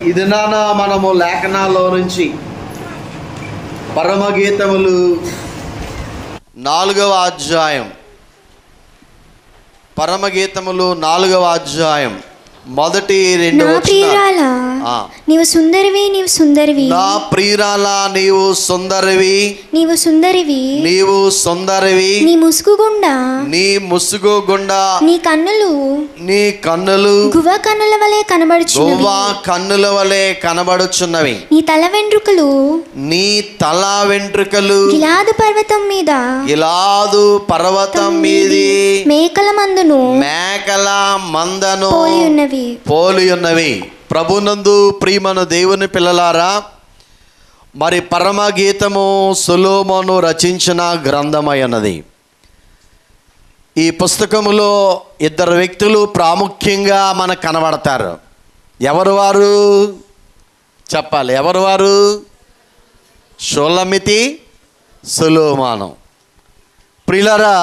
ఇది నాన్న మనము లేఖనాల్లో నుంచి పరమగీతములు 4వ అధ్యాయం, పరమగీతములు 4వ అధ్యాయం మొదటి 2 వచనాలు. నీవు సుందరివి, నీవు సుందరివి, నా ప్రియురాలా నీవు సుందరివి, నీవు సుందరివి, నీవు సుందరివి, నీ ముసుగుగుండా, నీ ముసుగుగుండా నీ కన్నులు, నీ కన్నులు గువ్వ కన్నుల వలె కనబడుచున్నవి, గువ్వ కన్నుల వలె కనబడుచున్నవి. నీ తల వెంట్రుకలు, నీ తల వెంట్రుకలు గిలాదు పర్వతం మీద, గిలాదు పర్వతం మీది మేకల మందును, మేకల మందను పోలి ఉన్నవి. ప్రభునందు ప్రియమైన దేవుని పిల్లలారా, మరి పరమగీతము సొలొమోను రచించిన గ్రంథమైనది. ఈ పుస్తకములో 2 వ్యక్తులు ప్రాముఖ్యంగా మనకు కనబడతారు. ఎవరు వారు చెప్పాలి? ఎవరు వారు? షూలమితి, సొలొమోను. ప్రియులారా,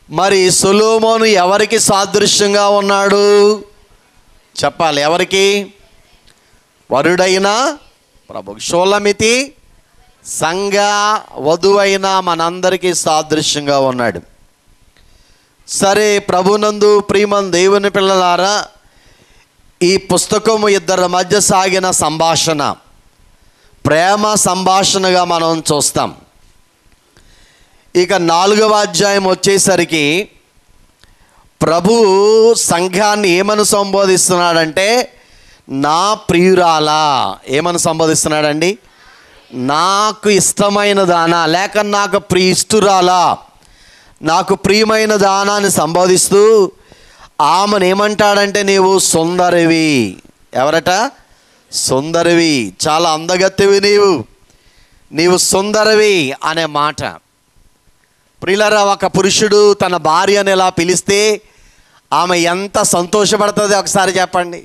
మరి సొలొమోను ఎవరికి సాదృశ్యంగా ఉన్నాడు చెప్పాలి? ఎవరికి? వరుడైన ప్రభు. షూలమితి సంఘ వధువైన మనందరికీ సాదృశ్యంగా ఉన్నాడు. సరే, ప్రభునందు ప్రియమైన దేవుని పిల్లలారా, ఈ పుస్తకము 2 మధ్య సాగిన సంభాషణ, ప్రేమ సంభాషణగా మనం చూస్తాం. ఇక 4వ అధ్యాయం వచ్చేసరికి ప్రభు సంఘాన్ని ఏమని సంబోధిస్తున్నాడంటే, నా ప్రియురాలా. ఏమని సంబోధిస్తున్నాడండి? నాకు ఇష్టమైన దానా, లేక నాకు ఇష్టురాలా, నాకు ప్రియమైన దానా అని సంబోధిస్తూ ఆమెను ఏమంటాడంటే, నీవు సుందరివి. ఎవరట? సుందరివి, చాలా అందగత్తెవి నీవు సుందరివి అనే మాట. ప్రియులారా, ఒక పురుషుడు తన భార్యను ఎలా పిలిస్తే ఆమె ఎంత సంతోషపడుతుందో ఒకసారి చెప్పండి.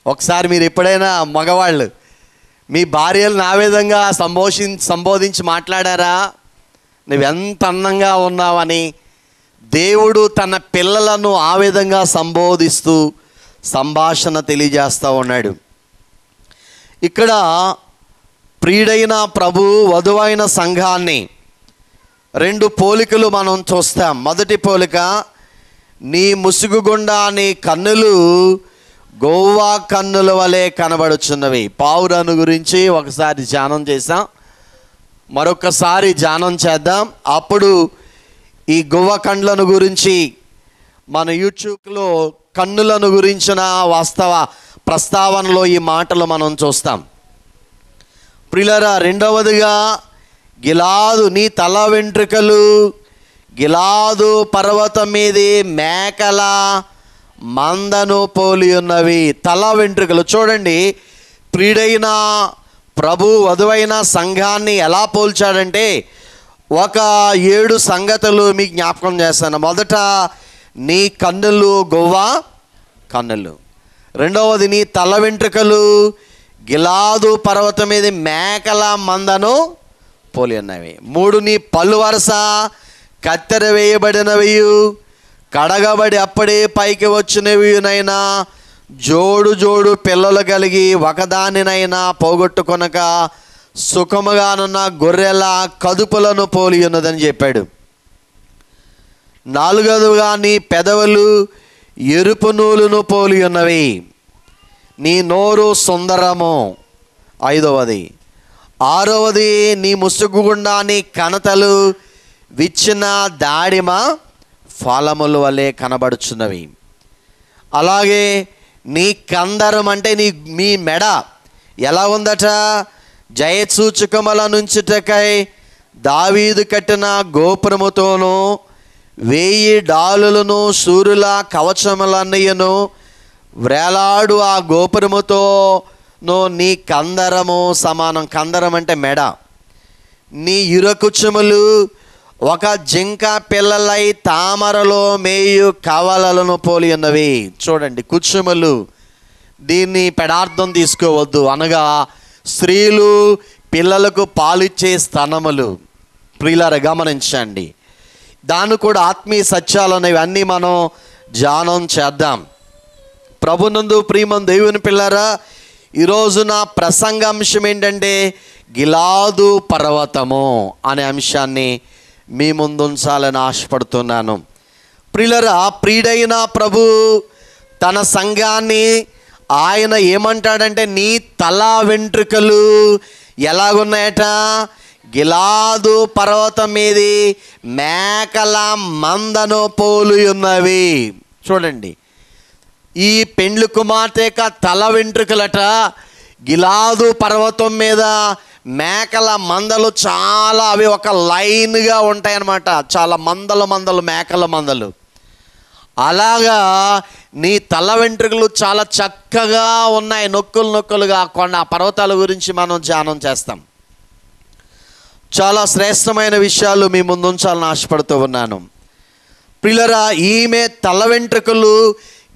ఒకసారి మీరు ఎప్పుడైనా మగవాళ్ళు మీ భార్యలను ఆ విధంగా సంబోధించి మాట్లాడారా? నువ్వెంత అందంగా ఉన్నావని. దేవుడు తన పిల్లలను ఆ విధంగా సంబోధిస్తూ సంభాషణ తెలియజేస్తూ ఉన్నాడు. ఇక్కడ ప్రియుడైన ప్రభు వధువైన సంఘాన్ని 2 పోలికలు మనం చూస్తాం. మొదటి పోలిక, నీ ముసుగుగుండా నీ కన్నులు గోవా కన్నుల వలె కనబడుచున్నవి. పావురాను గురించి ఒకసారి ధ్యానం చేసాం, మరొకసారి ధ్యానం చేద్దాం. అప్పుడు ఈ గోవా కన్నులను గురించి మన యూట్యూబ్లో కన్నులను గురించిన వాస్తవ ప్రస్తావనలో ఈ మాటలు మనం చూస్తాం. ప్రియులారా, రెండవదిగా గిలాదు, నీ తల వెంట్రుకలు గిలాదు పర్వతం మీది మేకల మందను పోలి ఉన్నవి. తల వెంట్రుకలు చూడండి. ప్రియుడైన ప్రభు వధువైన సంఘాన్ని ఎలా పోల్చాడంటే, ఒక 7 సంగతులు మీకు జ్ఞాపకం చేస్తాను. మొదట, నీ కన్నులు గొవ్వ కన్నులు. రెండవది, నీ తల వెంట్రుకలు గిలాదు పర్వతం మీద మేకల మందను పోలి ఉన్నవి. 3, నీ పళ్ళు వరస కత్తెర వేయబడినవి, కడగబడి అప్పుడే పైకి వచ్చినవినైనా, జోడు పిల్లలు కలిగి ఒకదానినైనా పోగొట్టుకొనక సుఖముగానున్న గొర్రెల కదుపులను పోలి ఉన్నదని చెప్పాడు. 4వదిగా, నీ పెదవులు ఎరుపు నూలును పోలి ఉన్నవి, నీ నోరు సుందరము. 5వది. 6వది, నీ ముసుగుగుండా నీ కణతలు విచ్చిన దాడిమ ఫలముల వలె కనబడుచున్నవి. అలాగే నీ కందరం అంటే మీ మెడ ఎలా ఉందట? జయసూచకముల నుంచుటకై దావీదు కట్టిన గోపురముతోనూ 1000 డాలులను సూర్యుల కవచములన్నయ్యను వ్రేలాడు ఆ గోపురముతోనూ నీ కందరము సమానం. కందరం అంటే మెడ. నీ ఇరుకుచుములు ఒక జింక పిల్లలై తామరలో మేయు కవలలను పోలి ఉన్నవి. చూడండి, కుచుములు, దీన్ని పెడార్థం తీసుకోవద్దు, అనగా స్త్రీలు పిల్లలకు పాలిచ్చే స్తనములు. ప్రియులారా, గమనించండి. దాన్ని కూడా ఆత్మీయ సత్యాలు అనేవి అన్నీ మనం ధ్యానం చేద్దాం. ప్రభునందు ప్రియమైన దేవుని పిల్లారా, ఈరోజు నా ప్రసంగాంశం ఏంటంటే గిలాదు పర్వతము అనే అంశాన్ని మీ ముందు ఉంచాలని ఆశపడుతున్నాను. ప్రియులరా, ప్రియుడైన ప్రభు తన సంఘాన్ని ఆయన ఏమంటాడంటే, నీ తల వెంట్రుకలు ఎలాగున్నాయట? గిలాదు పర్వతం మీది మేకల మందను పోలి ఉన్నవి. చూడండి, ఈ పెండ్లి కుమార్తె యొక్క తల వెంట్రుకలట గిలాదు పర్వతం మీద మేకల మందలు చాలా, అవి ఒక లైన్గా ఉంటాయన్నమాట. చాలా మందలు మేకల మందలు. అలాగా నీ తల వెంట్రుకలు చాలా చక్కగా ఉన్నాయి, నొక్కులుగా. ఆ పర్వతాల గురించి మనం ధ్యానం చేస్తాం. చాలా శ్రేష్టమైన విషయాలు మీ ముందు ఉంచాలని ఆశపడుతూ ఉన్నాను. ప్రియులరా, ఈమె తల వెంట్రుకలు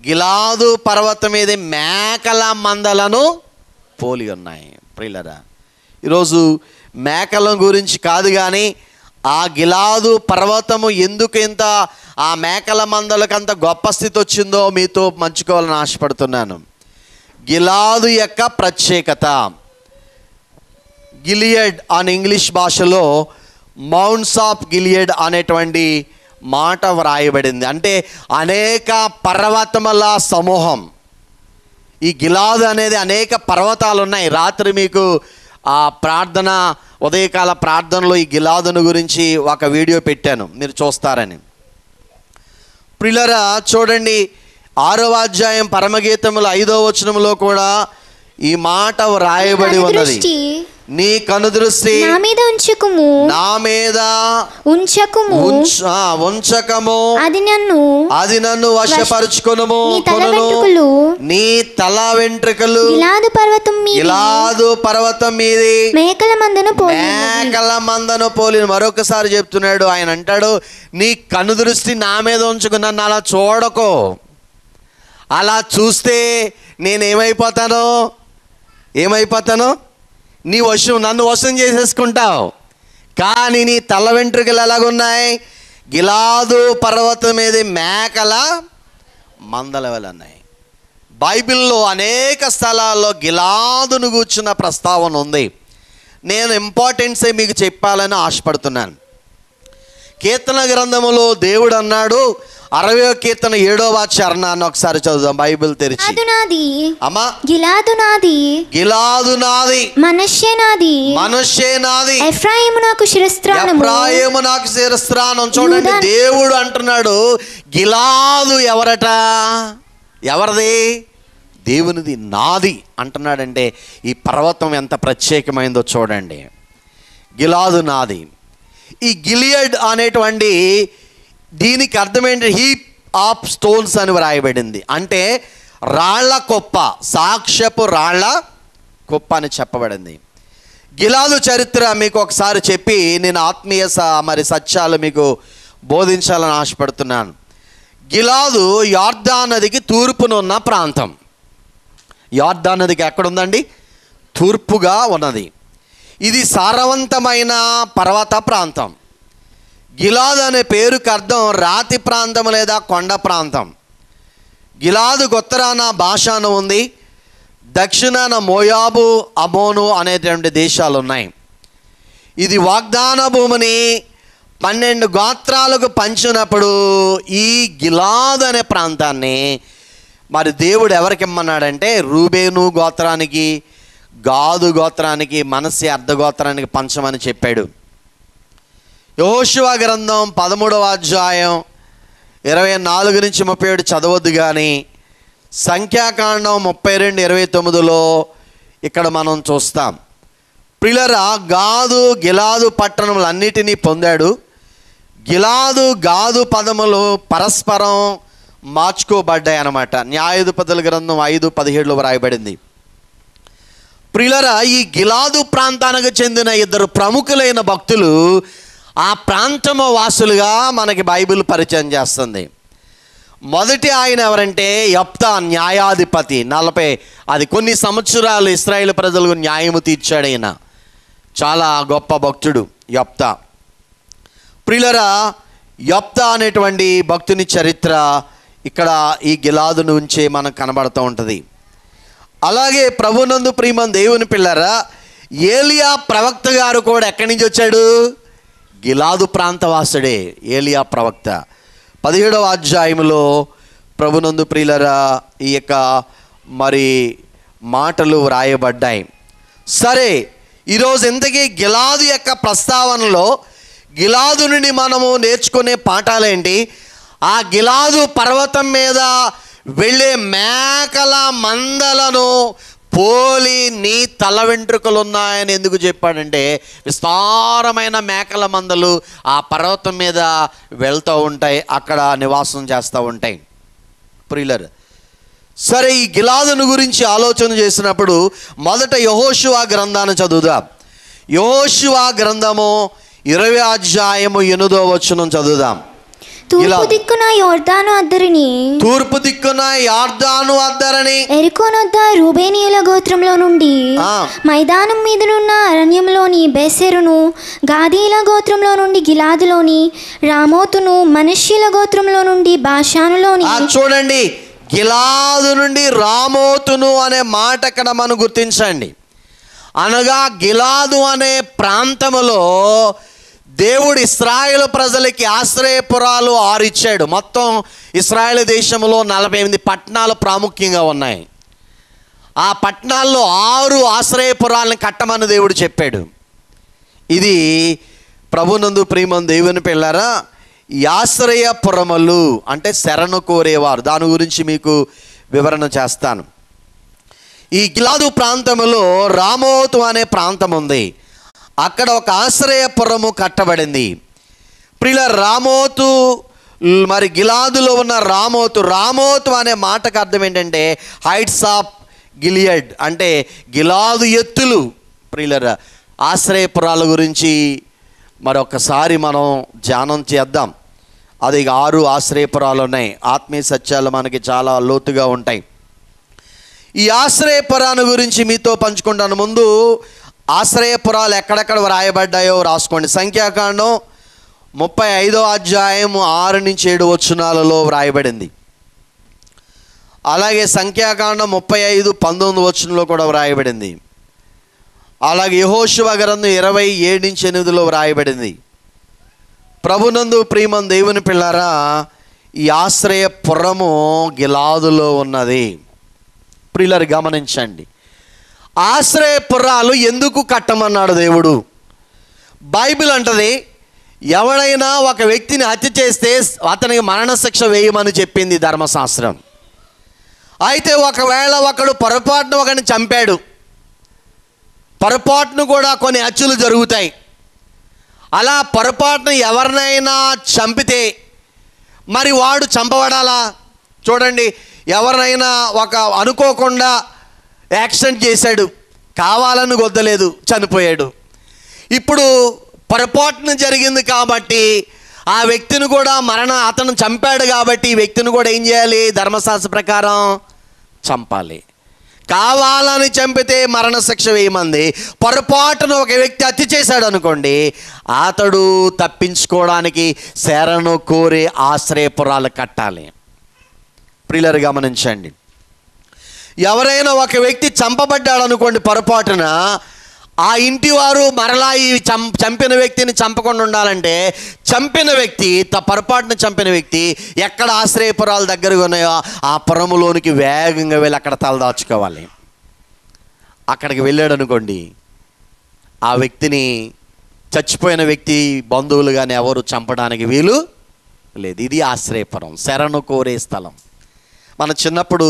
గిలాదు పర్వతం మీద మేకల మందలను పోలి ఉన్నాయి. ప్రియులరా, ఈరోజు మేకల గురించి కాదు కానీ ఆ గిలాదు పర్వతము ఎందుకు ఇంత, ఆ మేకల మందలకంత గొప్ప స్థితి వచ్చిందో మీతో పంచుకోవాలని ఆశపడుతున్నాను. గిలాదు యొక్క ప్రత్యేకత. గిలియడ్ అని ఇంగ్లీష్ భాషలో మౌంట్స్ ఆఫ్ గిలియడ్ అనేటువంటి మాట వ్రాయబడింది. అంటే అనేక పర్వతముల సమూహం. ఈ గిలాదు అనేది అనేక పర్వతాలు ఉన్నాయి. రాత్రి మీకు ఆ ప్రార్థన, ఉదయకాల ప్రార్థనలో ఈ గిలాదును గురించి ఒక వీడియో పెట్టాను, మీరు చూస్తారని. ప్రియులరా, చూడండి, 6వ అధ్యాయం పరమగీతముల 5వ వచనములో కూడా ఈ మాట వ్రాయబడి ఉన్నది. నీ కనుదృష్టి నా మీద ఉంచుకుము, నా మీద ఉంచకుము, ఉంచకము, అది నన్ను వశపరుచుకొనుము. నీ తల వెంట్రుకలు గిలాదు పర్వతం మీది మేకల మందను పోలి. మరొకసారి చెప్తున్నాడు ఆయన, అంటాడు, నీ కనుదృష్టి నా మీద ఉంచుకు, నన్ను అలా చూడకో. అలా చూస్తే నేనేమైపోతాను? నీ నన్ను వశం చేసేసుకుంటావు. కానీ నీ తల వెంట్రుకలు ఎలాగున్నాయి? గిలాదు పర్వతం మీద మేకల మందల వల్ల ఉన్నాయి. బైబిల్లో అనేక స్థలాల్లో గిలాదును కూర్చున్న ప్రస్తావన ఉంది. నేను ఇంపార్టెన్సే మీకు చెప్పాలని ఆశపడుతున్నాను. కీర్తన గ్రంథములో దేవుడు అన్నాడు, 60వ కీర్తన 7వ చరణాన్ని ఒకసారి చదువుదాం బైబిల్ తెరిచి. అమ్మా, గిలాదు నాది, మనష్షే నాది, ఎఫ్రాయిము నాకు శిరస్త్రాణం. చూడండి, దేవుడు అంటున్నాడు గిలాదు ఎవరట? ఎవరిది? దేవునిది, నాది అంటున్నాడంటే ఈ పర్వతం ఎంత ప్రత్యేకమైందో చూడండి. గిలాదు నాది. ఈ గిలియడ్ అనేటువంటి దీనికి అర్థమేంటి? హీప్ ఆఫ్ స్టోన్స్ అని వ్రాయబడింది. అంటే రాళ్ల కుప్ప, సాక్ష్యపు రాళ్ల కుప్ప అని చెప్పబడింది. గిలాదు చరిత్ర మీకు ఒకసారి చెప్పి నేను ఆత్మీయ సత్యాలు మీకు బోధించాలని ఆశపడుతున్నాను. గిలాదు యొర్దాను నదికి తూర్పున ఉన్న ప్రాంతం. యొర్దాను నదికి ఎక్కడుందండి? తూర్పుగా ఉన్నది. ఇది సారవంతమైన పర్వత ప్రాంతం. గిలాదు అనే పేరుకి అర్థం రాతి ప్రాంతం లేదా కొండ ప్రాంతం. గిలాదు ఉత్తరాన బాషాను ఉంది, దక్షిణాన మోయాబు, అమోను అనేటువంటి దేశాలు ఉన్నాయి. ఇది వాగ్దాన భూమిని 12 గోత్రాలకు పంచినప్పుడు ఈ గిలాదు అనే ప్రాంతాన్ని మరి దేవుడు ఎవరికి ఇమ్మన్నాడంటే రూబేను గోత్రానికి, గాదు గోత్రానికి, మనస్సే అర్ధ గోత్రానికి పంచమని చెప్పాడు. యెహోషువ గ్రంథం 13వ అధ్యాయం 24 నుంచి 37 చదవద్దు కానీ సంఖ్యాకాండం 32:29లో ఇక్కడ మనం చూస్తాం. ప్రియులరా, గాదు గిలాదు పట్టణములన్నిటినీ పొందాడు. గిలాదు గాదు పదములు పరస్పరం మార్చుకోబడ్డాయి అన్నమాట. న్యాయాధిపతుల గ్రంథం 5:17లో వ్రాయబడింది. ప్రియులరా, ఈ గిలాదు ప్రాంతానికి చెందిన 2 ప్రముఖులైన భక్తులు ఆ ప్రాంతము వాసులుగా మనకి బైబిల్ పరిచయం చేస్తుంది. మొదటి ఆయన ఎవరంటే యెఫ్తా, న్యాయాధిపతి. 40 కొన్ని సంవత్సరాలు ఇశ్రాయేలు ప్రజలకు న్యాయము తీర్చాడు. ఆయన చాలా గొప్ప భక్తుడు యెఫ్తా. ప్రియులరా, యెఫ్తా అనేటువంటి భక్తుని చరిత్ర ఇక్కడ ఈ గిలాదు నుంచే మనకు కనబడుతూ ఉంటుంది. అలాగే ప్రభునందు ప్రియమైన దేవుని పిల్లరా, ఏలియా ప్రవక్త గారు కూడా ఎక్కడి నుంచి వచ్చాడు? గిలాదు ప్రాంతవాసుడే ఏలియా ప్రవక్త. 17వ అధ్యాయంలో ప్రభునందు ప్రియులరా ఈ యొక్క మరి మాటలు వ్రాయబడ్డాయి. సరే, ఈరోజు ఇంతకీ గిలాదు యొక్క ప్రస్తావనలో గిలాదు నుండి మనము నేర్చుకునే పాఠాలేంటి? ఆ గిలాదు పర్వతం మీద వెళ్ళే మేకల మందలను పోలి నీ తల వెంట్రుకలు ఉన్నాయని ఎందుకు చెప్పాడంటే, విస్తారమైన మేకల మందలు ఆ పర్వతం మీద వెళ్తూ ఉంటాయి, అక్కడ నివాసం చేస్తూ ఉంటాయి. ప్రియులర్, సరే, ఈ గిలాదును గురించి ఆలోచన చేసినప్పుడు మొదట యెహోషువ గ్రంథాన్ని చదువుదాం. యెహోషువ గ్రంథము 20వ అధ్యాయము 8వ వచనం చదువుదాం. తూర్పు దిక్కున యొర్దాను అద్దరని ఎరికోనొద్ద రూబేనీయుల గోత్రంలో నుండి మైదానం మీదనున్న అరణ్యంలోని బేసెరును, గాదీల గోత్రంలో నుండి గిలాదులోని రామోతును, మనష్యుల గోత్రంలో నుండి బాషానులోని. చూడండి, గిలాదు నుండి రామోతును అనే మాట ఇక్కడ మనం గుర్తించండి. అనగా గిలాదు అనే ప్రాంతములో దేవుడు ఇశ్రాయేలు ప్రజలకి ఆశ్రయపురాలు 6 ఇచ్చాడు. మొత్తం ఇశ్రాయేలు దేశంలో 48 పట్టణాలు ప్రాముఖ్యంగా ఉన్నాయి. ఆ పట్టణాల్లో 6 ఆశ్రయపురాలను కట్టమని దేవుడు చెప్పాడు. ఇది ప్రభునందు ప్రియమైన దేవుని పిల్లరా, ఈ ఆశ్రయపురములు అంటే శరణు కోరేవారు. దాని గురించి మీకు వివరణ చేస్తాను. ఈ గిలాదు ప్రాంతంలో రామోతు అనే ప్రాంతం ఉంది. అక్కడ ఒక ఆశ్రయపురము కట్టబడింది. ప్రియుల, రామోతు మరి గిలాదులో ఉన్న రామోతు అనే మాటకు అర్థం ఏంటంటే హైట్స్ ఆఫ్ గిలియడ్, అంటే గిలాదు ఎత్తులు. ప్రియుల, ఆశ్రయపురాల గురించి మరొకసారి మనం ధ్యానం చేద్దాం. అది 6 ఆశ్రయపురాలు ఉన్నాయి. ఆత్మీయ సత్యాలు మనకి చాలా లోతుగా ఉంటాయి. ఈ ఆశ్రయపురాన్ని గురించి మీతో పంచుకుంటాను. ముందు ఆశ్రయపురాలు ఎక్కడెక్కడ వ్రాయబడ్డాయో రాసుకోండి. సంఖ్యాకాండం 35వ అధ్యాయం 6 నుంచి 7 వచనాలలో వ్రాయబడింది. అలాగే సంఖ్యాకాండం 35 19 వచనంలో కూడా వ్రాయబడింది. అలాగే యెహోషువ గ్రంథం 27 నుంచి 8లో వ్రాయబడింది. ప్రభునందు ప్రియమైన దేవుని పిల్లారా, ఈ ఆశ్రయపురము గిలాదులో ఉన్నది. ప్రియులారు గమనించండి, ఆశ్రయపురాలు ఎందుకు కట్టమన్నాడు దేవుడు? బైబిల్ అంటది, ఎవడైనా ఒక వ్యక్తిని హత్య చేస్తే అతనికి మరణశిక్ష వేయమని చెప్పింది ధర్మశాస్త్రం. అయితే ఒకవేళ ఒకడు పొరపాటున ఒకడిని చంపాడు, పొరపాటును కూడా కొన్ని హత్యలు జరుగుతాయి. అలా పొరపాటున ఎవరినైనా చంపితే మరి వాడు చంపబడాలా? చూడండి, ఎవరినైనా ఒక అనుకోకుండా యాక్సిడెంట్ చేశాడు, కావాలని గొద్దలేదు, చనిపోయాడు. ఇప్పుడు పొరపాటున జరిగింది కాబట్టి ఆ వ్యక్తిని కూడా అతను చంపాడు కాబట్టి ఈ వ్యక్తిని కూడా ఏం చేయాలి? ధర్మశాస్త్ర ప్రకారం చంపాలి. కావాలని చంపితే మరణశిక్ష వేయమంది. పొరపాటున ఒక వ్యక్తి హత్య చేశాడు అనుకోండి, అతడు తప్పించుకోవడానికి శరణు కోరే ఆశ్రయపురాలు కట్టాలి. ప్రియులారు గమనించండి, ఎవరైనా ఒక వ్యక్తి చంపబడ్డాడు అనుకోండి పొరపాటున, ఆ ఇంటి వారు మరలా ఈ చంపిన వ్యక్తిని చంపకుండా ఉండాలంటే చంపిన వ్యక్తి పొరపాటున చంపిన వ్యక్తి ఎక్కడ ఆశ్రయపురాలు దగ్గరగా ఉన్నాయో ఆ పురములోనికి వేగంగా వెళ్ళి అక్కడ తలదాచుకోవాలి. అక్కడికి వెళ్ళాడు అనుకోండి, ఆ వ్యక్తిని చచ్చిపోయిన వ్యక్తి బంధువులు కానీ ఎవరు చంపడానికి వీలు లేదు. ఇది ఆశ్రయపురం, శరణు కోరే స్థలం. మన చిన్నప్పుడు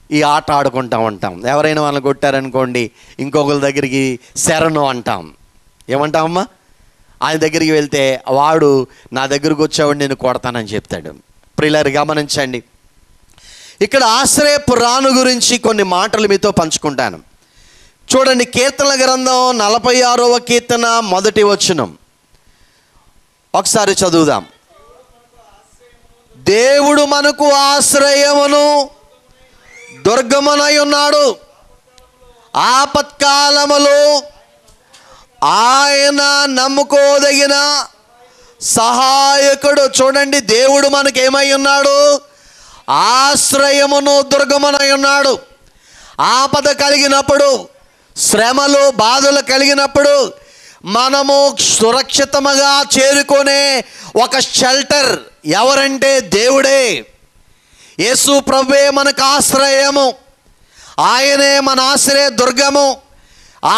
ఈ ఆట ఆడుకుంటూ ఉంటాం. ఎవరైనా వాళ్ళని కొట్టారనుకోండి, ఇంకొకరి దగ్గరికి శరణు అంటాం. ఏమంటామమ్మా? ఆయన దగ్గరికి వెళ్తే వాడు నా దగ్గరకు వచ్చేవాడు నేను కొడతానని చెప్తాడు. ప్రియులారు గమనించండి, ఇక్కడ ఆశ్రయపురాను గురించి కొన్ని మాటలు మీతో పంచుకుంటాను. చూడండి, కీర్తన గ్రంథం 46వ కీర్తన 1వ వచనం ఒకసారి చదువుదాం. దేవుడు మనకు ఆశ్రయమును దుర్గమునై ఉన్నాడు, ఆపత్కాలములో ఆయన నమ్ముకోదగిన సహాయకుడు. చూడండి, దేవుడు మనకేమై ఉన్నాడు? ఆశ్రయమును దుర్గమునై ఉన్నాడు. ఆపద కలిగినప్పుడు, శ్రమలు బాధలు కలిగినప్పుడు మనము సురక్షితముగా చేరుకునే ఒక షెల్టర్ ఎవరంటే దేవుడే. యేసు ప్రభువే మనకు ఆశ్రయము, ఆయనే మన ఆశ్రయ దుర్గము.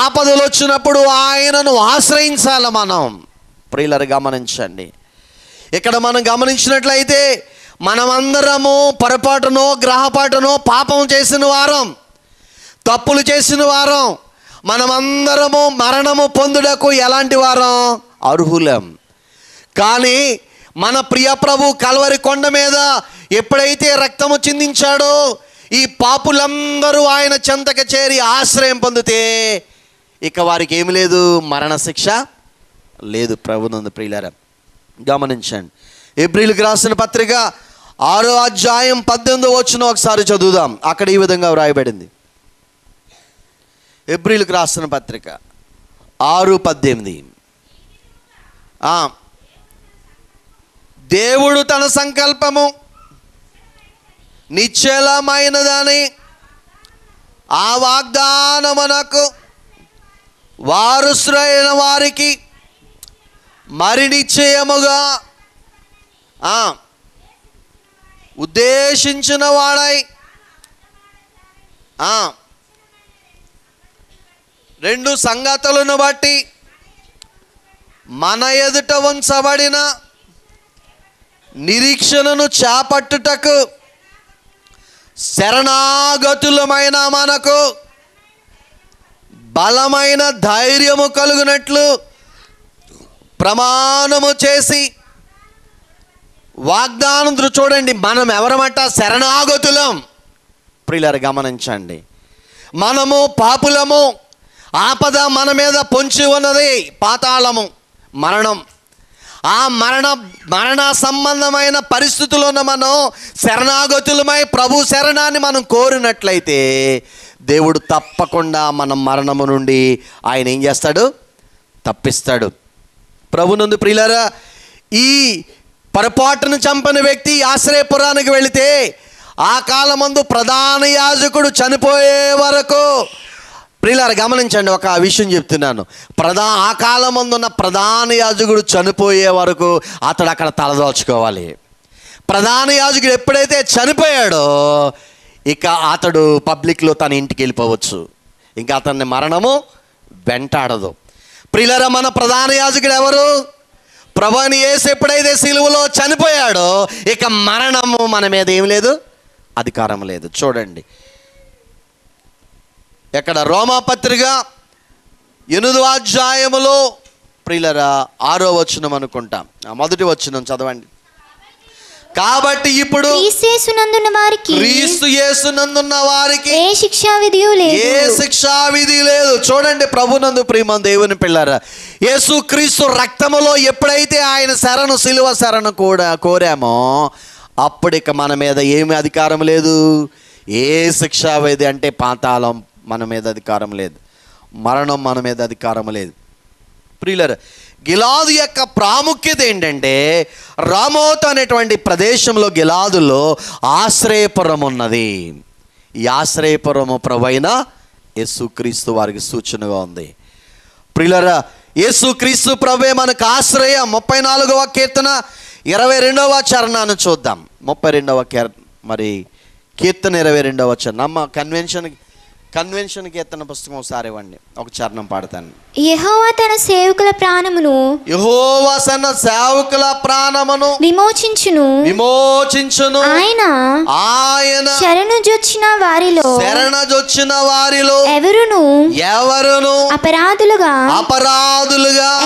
ఆపదలు వచ్చినప్పుడు ఆయనను ఆశ్రయించాలి మనం. ప్రియులారా గమనించండి, ఇక్కడ మనం గమనించినట్లయితే మనమందరము పొరపాటునో గ్రహపాటునో పాపం చేసిన వారం, తప్పులు చేసిన వారం. మనమందరము మరణము పొందుటకు ఎలాంటి వారం? అర్హులం. కానీ మన ప్రియ ప్రభు కల్వరి కొండ మీద ఎప్పుడైతే రక్తము చిందించాడో, ఈ పాపులందరూ ఆయన చెంతకు చేరి ఆశ్రయం పొందితే ఇక వారికి ఏమి లేదు, మరణశిక్ష లేదు. ప్రభునందు ప్రియులారా గమనించండి. హెబ్రీయులకు రాసిన పత్రిక 6వ అధ్యాయం 18వ వచనం ఒకసారి చదువుదాం. అక్కడ ఈ విధంగా వ్రాయబడింది. హెబ్రీయులకు రాసిన పత్రిక 6:18. దేవుడు తన సంకల్పము నిశ్చలమైనదని ఆ వాగ్దానమునకు వారసులైన వారికి మరి నిశ్చయముగా ఉద్దేశించిన వాడై రెండు సంగతులను బట్టి మన ఎదుట ఉంచబడిన నిరీక్షణను చేపట్టుటకు శరణాగతులమైన మనకు బలమైన ధైర్యము కలుగునట్లు ప్రమాణము చేసి వాగ్దానం. చూడండి, మనం ఎవరమట? శరణాగతులం. ప్రియులారా గమనించండి, మనము పాపులము. ఆపద మన మీద పొంచి ఉన్నది, పాతాళము, మరణం. ఆ మరణ సంబంధమైన పరిస్థితుల్లో మనం శరణాగతులమై ప్రభు శరణాన్ని మనం కోరినట్లయితే దేవుడు తప్పకుండా మనం మరణము నుండి ఆయన ఏం చేస్తాడు? తప్పిస్తాడు. ప్రభునందు ప్రియులారా, ఈ పొరపాటును చంపిన వ్యక్తి ఆశ్రయపురానికి వెళితే ఆ కాలమందు ప్రధాన యాజకుడు చనిపోయే వరకు, ప్రియులారా గమనించండి, ఒక విషయం చెప్తున్నాను. ఆ కాలమందున్న ప్రధాన యాజకుడు చనిపోయే వరకు అతడు అక్కడ తలదాల్చుకోవాలి. ప్రధాన యాజకుడు ఎప్పుడైతే చనిపోయాడో ఇక అతడు పబ్లిక్లో తన ఇంటికి వెళ్ళిపోవచ్చు. ఇంకా అతన్ని మరణము వెంటాడదు. ప్రియులారా, మన ప్రధాన యాజకుడు ఎవరు? ప్రభువైన యేసు ఎప్పుడైతే సిలువలో చనిపోయాడో ఇక మరణము మన మీద ఏం లేదు, అధికారం లేదు. చూడండి, ఎక్కడ? రోమాపత్రిక 8వ అధ్యాయములో ప్రియులారా 6వ వచనం అనుకుంటాం. మొదటి వచనం చదవండి. కాబట్టి ఇప్పుడు క్రీస్తు యేసునందున్న వారికి ఏ శిక్షా విధి లేదు. చూడండి, ప్రభునందు ప్రియమైన దేవుని పిల్లారా, యేసు క్రీస్తు రక్తములో ఎప్పుడైతే ఆయన శరణు, సిలువ శరణు కూడా కోరామో అప్పుడు ఇక మన మీద ఏమి అధికారం లేదు. ఏ శిక్షా విధి అంటే పాతాళం మన మీద అధికారం లేదు, మరణం మన మీద అధికారం లేదు. ప్రియులారా, గిలాదు యొక్క ప్రాముఖ్యత ఏంటంటే, రామోత్ అనేటువంటి ప్రదేశంలో గిలాదులో ఆశ్రయపురం ఉన్నది. ఈ ఆశ్రయపురము ప్రభువైన యేసుక్రీస్తు వారికి సూచనగా ఉంది. ప్రియులారా, యేసుక్రీస్తు ప్రభువే మనకు ఆశ్రయం. 34వ కీర్తన 22వ చరణాన్ని చూద్దాం. 32వ కీర్తన 22వ చరణం. అమ్మ కన్వెన్షన్ కీర్తన పుస్తకం ఒకసారి ఇవ్వండి, ఒక చరణం పాడతాను. యెహోవా తన సేవకుల ప్రాణమును విమోచించును. ఆయన శరణుజొచ్చిన వారిలో ఎవరును అపరాధులుగా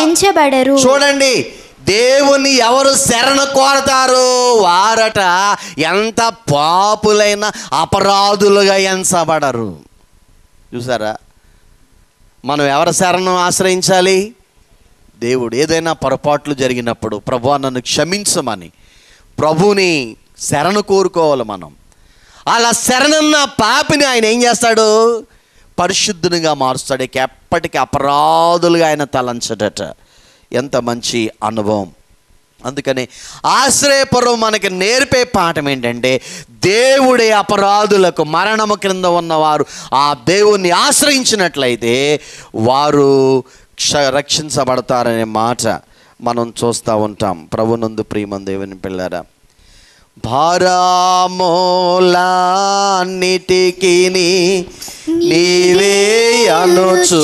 ఎంచబడరు. చూడండి, దేవుని ఎవరు శరణు కోరతారో వారట ఎంత పాపులైన అపరాధులుగా ఎంచబడరు. చూసారా, మనం ఎవరి శరణు ఆశ్రయించాలి? దేవుడు. ఏదైనా పొరపాట్లు జరిగినప్పుడు ప్రభువా నన్ను క్షమించమని ప్రభువుని శరణు కోరుకోవాలి మనం. అలా శరణున్న పాపిని ఆయన ఏం చేస్తాడు? పరిశుద్ధునిగా మారుస్తాడు. ఇక ఎప్పటికీ అపరాధులుగా ఆయన తలంచడట. ఎంత మంచి అనుభవం. అందుకని ఆశ్రయపురం మనకి నేర్పే పాఠం ఏంటంటే, దేవుడి అపరాధులకు, మరణము క్రింద ఉన్నవారు ఆ దేవుణ్ణి ఆశ్రయించినట్లయితే వారు రక్షించబడతారనే మాట మనం చూస్తూ ఉంటాం. ప్రభునందు ప్రియమైన దేవుని పిల్లరా, భారములన్నిటికీ నీవే అనుచు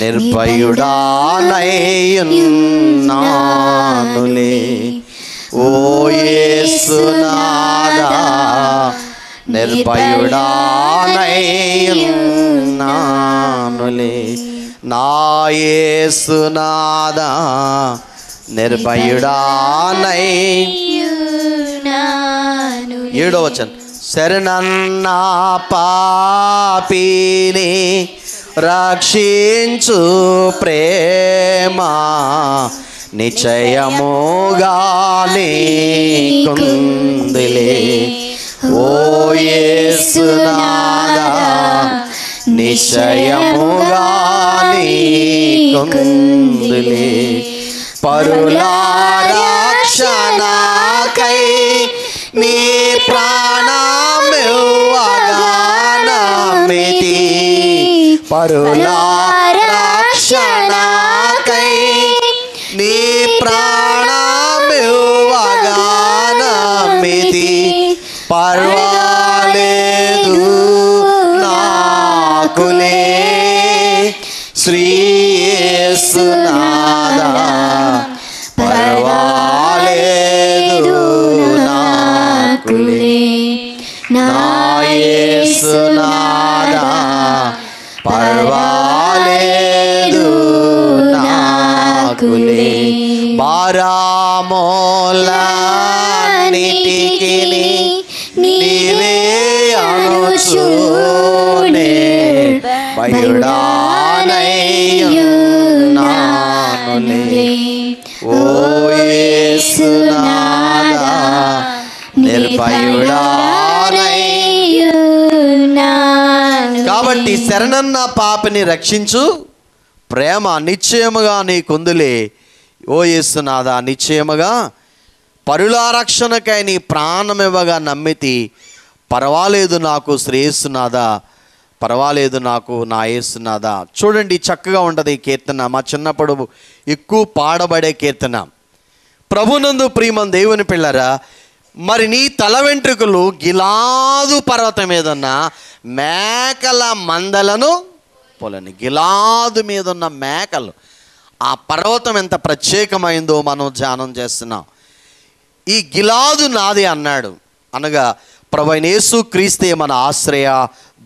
నిర్భయుడానైయున్నానులే ఓ యేసునాదా, నిర్భయుడానైయున్నానులే నా యేసునాదా, నిర్భయుడానై. 7వ వచనం, శరణన్న పాపిని రక్షించు ప్రేమ నిశ్చయముగా నీకుందిలే ఓ యేసునాదా, నిశ్చయముగా నీకుందిలే. పరుల రక్షణకై నీ ప్రాణమివ్వగా నమ్మితి, పరుల రక్షణకై నీ ప్రాణమివ్వగా నమ్మితి, పర్వాలేదు నాకులే శ్రీ యేసునాదా, పర్వాలేదు నాకులే నా యేసునాదా, పర్వాలేదు నాకులే. భారములన్నిటికీ నీవే అనుచు నిర్భయుడానైయున్నానులే ఓ యేసునాదా, నిర్భయుడానైయున్నానులే. కాబట్టి శరణన్న పాపిని రక్షించు ప్రేమ నిశ్చయముగా నీకుందులే ఓ యేసునాదా, నిశ్చయముగా పరుల రక్షణకై నీ ప్రాణమివ్వగా నమ్మితి, పర్వాలేదు నాకు శ్రేయస్సునాదా, పర్వాలేదు నాకు నా యేసునాదా. చూడండి, చక్కగా ఉంటుంది ఈ కీర్తన. మా చిన్నప్పుడు ఎక్కువ పాడబడే కీర్తన. ప్రభునందు ప్రియమైన దేవుని పిల్లరా, మరి నీ తల వెంట్రుకలు గిలాదు పర్వతం మీదున్న మేకల మందలను పోలని. గిలాదు మీదున్న మేకలు, ఆ పర్వతం ఎంత ప్రత్యేకమైందో మనం ధ్యానం చేస్తున్నాం. ఈ గిలాదు నాది అన్నాడు అనగా ప్రభువైన యేసు క్రీస్తే మన ఆశ్రయ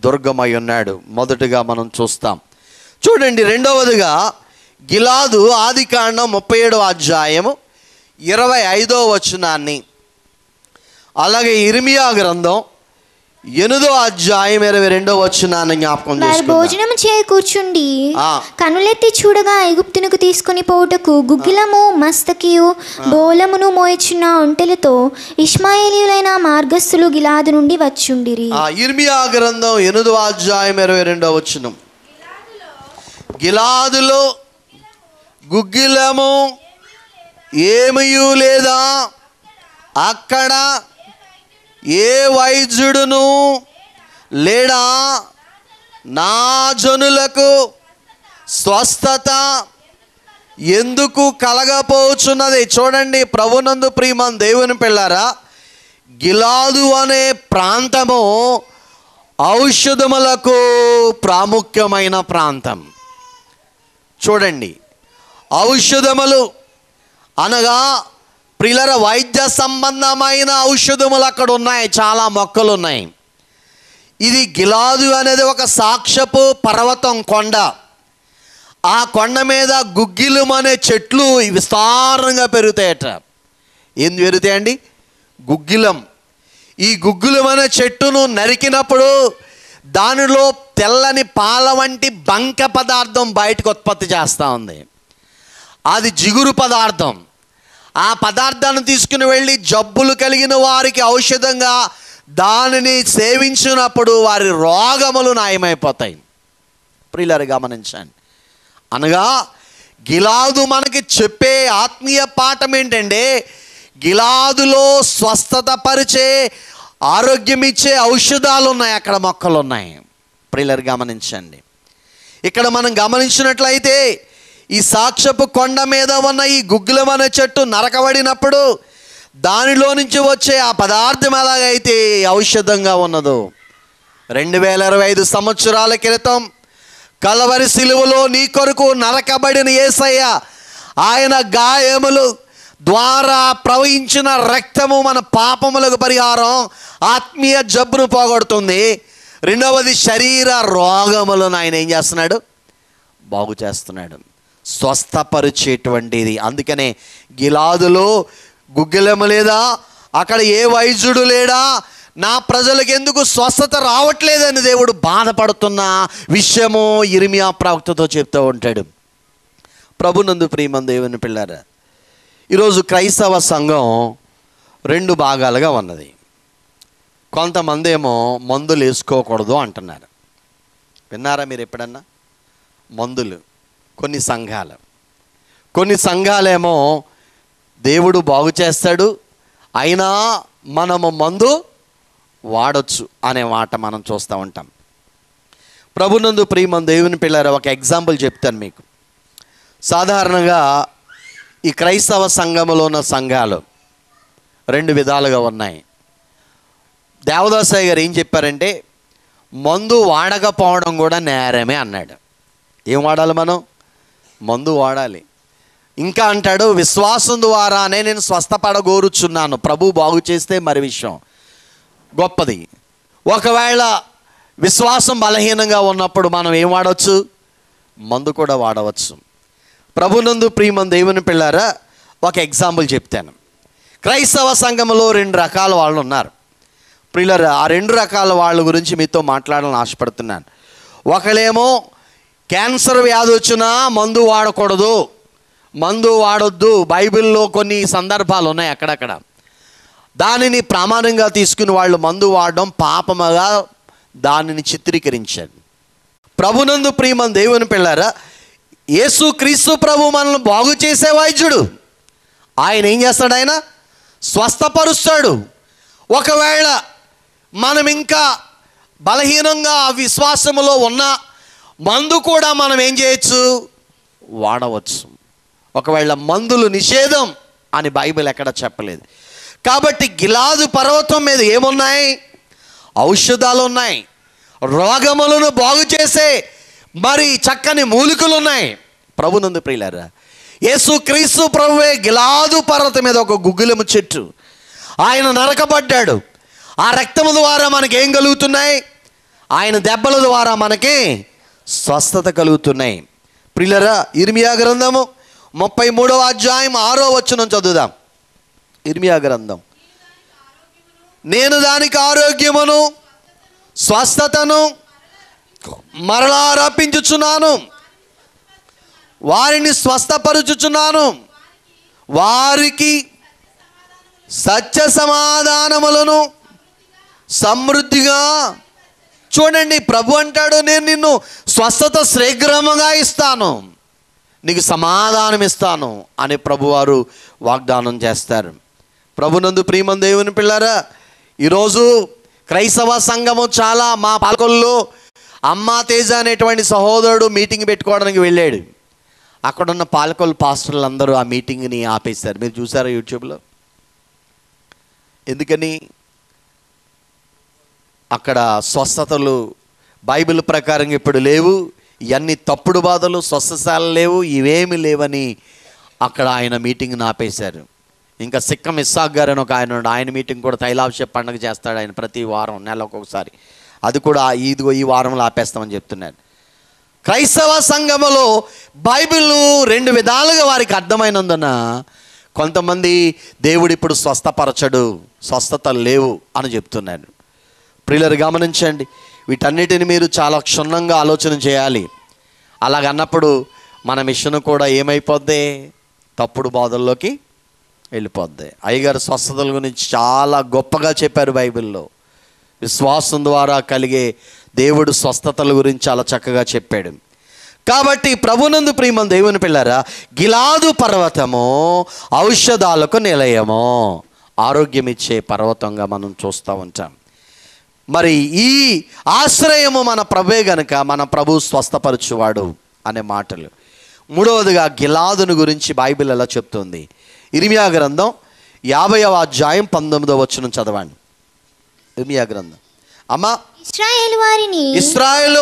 దుర్గమై ఉన్నాడు. మొదటగా మనం చూస్తాం. చూడండి, రెండవదిగా గిలాదు ఆదికాండం 37వ అధ్యాయము 25వ వచనాన్ని, అలాగే ఇర్మియా గ్రంథం 8వ అధ్యాయం 22వ వచనాన్ని జ్ఞాపకం చేసుకుందాం. భోజనం చేయ కూర్చుండి కనులెత్తి చూడగా ఐగుప్తునకు తీసుకొని పోవుటకు గుగ్గిలము మస్తకియు బోలమును మోయిచున్న ఒంటెలతో ఇష్మాయేలీయులైన మార్గస్థులు గిలాదు నుండి వచ్చుండిరి. ఇర్మియా గ్రంథం 8వ అధ్యాయం 22వ వచనం, గిలాదులో గుగ్గిలము ఏమయూ లేదా, అక్కడ ఏ వైద్యుడును లేడా, నా జనులకు స్వస్థత ఎందుకు కలగపోచున్నది. చూడండి, ప్రభునందు ప్రియమైన దేవుని పిల్లారా, గిలాదు అనే ప్రాంతము ఔషధములకు ప్రాముఖ్యమైన ప్రాంతం. చూడండి, ఔషధములు అనగా ప్రియులర వైద్య సంబంధమైన ఔషధములు అక్కడ ఉన్నాయి, చాలా మొక్కలు ఉన్నాయి. ఇది గిలాదు అనేది ఒక సాక్ష్యపు పర్వతం కొండ. ఆ కొండ మీద గుగ్గిలం అనే చెట్లు విస్తారంగా పెరుగుతాయట. ఏం పెరుగుతాయండి? గుగ్గిలం. ఈ గుగ్గిలం అనే చెట్టును నరికినప్పుడు దానిలో తెల్లని పాల వంటి బంక పదార్థం బయటకు ఉత్పత్తి చేస్తూ ఉంది. అది జిగురు పదార్థం. ఆ పదార్థాన్ని తీసుకుని వెళ్ళి జబ్బులు కలిగిన వారికి ఔషధంగా దానిని సేవించినప్పుడు వారి రోగములు నయమైపోతాయి. ప్రియులారా గమనించండి. అనగా గిలాదు మనకి చెప్పే ఆత్మీయ పాఠం ఏంటంటే, గిలాదులో స్వస్థత పరిచే, ఆరోగ్యం ఇచ్చే ఔషధాలు ఉన్నాయి, అక్కడ మొక్కలు ఉన్నాయి. ప్రియులారా గమనించండి. ఇక్కడ మనం గమనించినట్లయితే ఈ సాక్ష్యపు కొండ మీద ఉన్న ఈ గుగ్గిలమనే చెట్టు నరకబడినప్పుడు దానిలో నుంచి వచ్చే ఆ పదార్థం ఎలాగైతే ఔషధంగా ఉన్నదో, 2025 సంవత్సరాల క్రితం కలవరి సిలువలో నీ కొరకు నరకబడిన యేసయ్య, ఆయన గాయములు ద్వారా ప్రవహించిన రక్తము మన పాపములకు పరిహారం, ఆత్మీయ జబ్బును పోగొడుతుంది. రెండవది, శరీర రోగములను ఆయన ఏం చేస్తున్నాడు? బాగు చేస్తున్నాడు, స్వస్థపరిచేటువంటిది. అందుకనే గిలాదులో గుగ్గిలము లేదా, అక్కడ ఏ వైద్యుడు లేడా, నా ప్రజలకు ఎందుకు స్వస్థత రావట్లేదని దేవుడు బాధపడుతున్న విషయము ఇర్మియా ప్రవక్తతో చెప్తూ ఉంటాడు. ప్రభునందు ప్రియమైన దేవుని పిల్లారా, ఈరోజు క్రైస్తవ సంఘం 2 భాగాలుగా ఉన్నది. కొంతమంది ఏమో మందులు వేసుకోకూడదు అంటున్నారు. విన్నారా మీరు ఎప్పుడన్నా? మందులు కొన్ని సంఘాలేమో దేవుడు బాగు చేస్తాడు, అయినా మనము మందు వాడొచ్చు అనే మాట మనం చూస్తూ ఉంటాం. ప్రభునందు ప్రియమైన దేవుని పిల్లారా, ఒక ఎగ్జాంపుల్ చెప్తాను మీకు. సాధారణంగా ఈ క్రైస్తవ సంఘములో ఉన్న సంఘాలు 2 విధాలుగా ఉన్నాయి. దేవదాసయ్య గారు ఏం చెప్పారంటే, మందు వాడకపోవడం కూడా నేరమే అన్నాడు. ఏం వాడాలి మనం? మందు వాడాలి. ఇంకా అంటాడు, విశ్వాసం ద్వారానే నేను స్వస్థపడగోరుచున్నాను, ప్రభు బాగు చేస్తే మరి విషయం గొప్పది. ఒకవేళ విశ్వాసం బలహీనంగా ఉన్నప్పుడు మనం ఏం వాడవచ్చు? మందు కూడా వాడవచ్చు. ప్రభునందు ప్రియమైన దేవుని పిల్లారా, ఒక ఎగ్జాంపుల్ చెప్తాను. క్రైస్తవ సంఘములో 2 రకాల వాళ్ళు ఉన్నారు. ప్రియులారా, ఆ 2 రకాల వాళ్ళ గురించి మీతో మాట్లాడాలని ఆశపడుతున్నాను. ఒకళ్ళేమో క్యాన్సర్ వ్యాధి వచ్చినా మందు వాడకూడదు, మందు వాడొద్దు, బైబిల్లో కొన్ని సందర్భాలు ఉన్నాయి అక్కడక్కడ. దానిని ప్రామాణికంగా తీసుకుని వాళ్ళు మందు వాడడం పాపముగా దానిని చిత్రీకరించారు. ప్రభునందు ప్రియమైన దేవుని పిల్లారా, యేసు క్రీస్తు ప్రభు మనల్ని బాగు చేసే వైద్యుడు. ఆయన ఏం చేస్తాడు? ఆయన స్వస్థపరుస్తాడు. ఒకవేళ మనం ఇంకా బలహీనంగా విశ్వాసములో ఉన్న మందు కూడా మనం ఏం చేయొచ్చు? వాడవచ్చు. ఒకవేళ మందులు నిషేధం అని బైబిల్ ఎక్కడ చెప్పలేదు. కాబట్టి గిలాదు పర్వతం మీద ఏమున్నాయి? ఔషధాలు ఉన్నాయి, రోగములను బాగు చేసే మరి చక్కని మూలికలు ఉన్నాయి. ప్రభునందు ప్రియులారా, యేసు క్రీస్తు ప్రభువే గిలాదు పర్వతం మీద ఒక గుగ్గిలము చెట్టు, ఆయన నరకబడ్డాడు. ఆ రక్తము ద్వారా మనకి ఏం కలుగుతున్నాయి? ఆయన దెబ్బల ద్వారా మనకి స్వస్థత కలుగుతున్నాయి. ప్రియులారా, ఇర్మియా గ్రంథము 33వ అధ్యాయం 6వ వచనం చదువుదాం. ఇర్మియా గ్రంథం, నేను దానికి ఆరోగ్యమును స్వస్థతను మరలా రప్పించుచున్నాను, వారిని స్వస్థపరుచుచున్నాను, వారికి సత్య సమాధానములను సమృద్ధిగా. చూడండి, ప్రభు అంటాడు, నేను నిన్ను స్వస్థత శీఘ్రముగా ఇస్తాను, నీకు సమాధానం ఇస్తాను అని ప్రభువారు వాగ్దానం చేస్తారు. ప్రభునందు ప్రియమైన దేవుని పిల్లారా, ఈరోజు క్రైస్తవ సంఘము చాలా, మా పాలకొల్లో అమ్మా తేజ అనేటువంటి సహోదరుడు మీటింగ్ పెట్టుకోవడానికి వెళ్ళాడు. అక్కడున్న పాలకొల్లు పాస్టర్లు అందరూ ఆ మీటింగ్ని ఆపేశారు. మీరు చూసారా యూట్యూబ్లో? ఎందుకని? అక్కడ స్వస్థతలు బైబిల్ ప్రకారం ఇప్పుడు లేవు, ఇవన్నీ తప్పుడు బాధలు, స్వస్థశాలలు లేవు, ఇవేమి లేవని అక్కడ ఆయన మీటింగ్ని ఆపేశారు. ఇంకా సిక్కం ఇస్సాక్ గారు అని ఒక ఆయన మీటింగ్ కూడా తైలాభిషేక పండుగ చేస్తాడు ఆయన ప్రతి వారం, నెలకు ఒకసారి. అది కూడా ఈ వారంలో ఆపేస్తామని చెప్తున్నారు. క్రైస్తవ సంఘములో బైబిల్ 2 విధాలుగా వారికి అర్థమైనందున కొంతమంది దేవుడు ఇప్పుడు స్వస్థపరచడు, స్వస్థత లేవు అని చెప్తున్నారు. ప్రియులారా గమనించండి, వీటన్నిటిని మీరు చాలా క్షుణ్ణంగా ఆలోచన చేయాలి. అలాగన్నప్పుడు మన మిషన్ కూడా ఏమైపోద్ది? తప్పుడు బాధల్లోకి వెళ్ళిపోద్ది. అయ్యగారు స్వస్థతల గురించి చాలా గొప్పగా చెప్పారు బైబిల్లో. విశ్వాసం ద్వారా కలిగే దేవుడు స్వస్థతల గురించి చాలా చక్కగా చెప్పాడు. కాబట్టి ప్రభునందు ప్రియమైన దేవుని పిల్లరా, గిలాదు పర్వతము ఔషధాలకు నిలయము, ఆరోగ్యం ఇచ్చే పర్వతంగా మనం చూస్తూ ఉంటాం. మరి ఈ ఆశ్రయము మన ప్రభువే గనుక మన ప్రభు స్వస్థపరచువాడు అనే మాటలు. మూడవదిగా గిలాదును గురించి బైబిల్ ఎలా చెప్తుంది? ఇర్మియా గ్రంథం 50వ అధ్యాయం 19వ వచనం చదవండి. ఇర్మియా గ్రంథం. అమ్మా, ఇశ్రాయేలు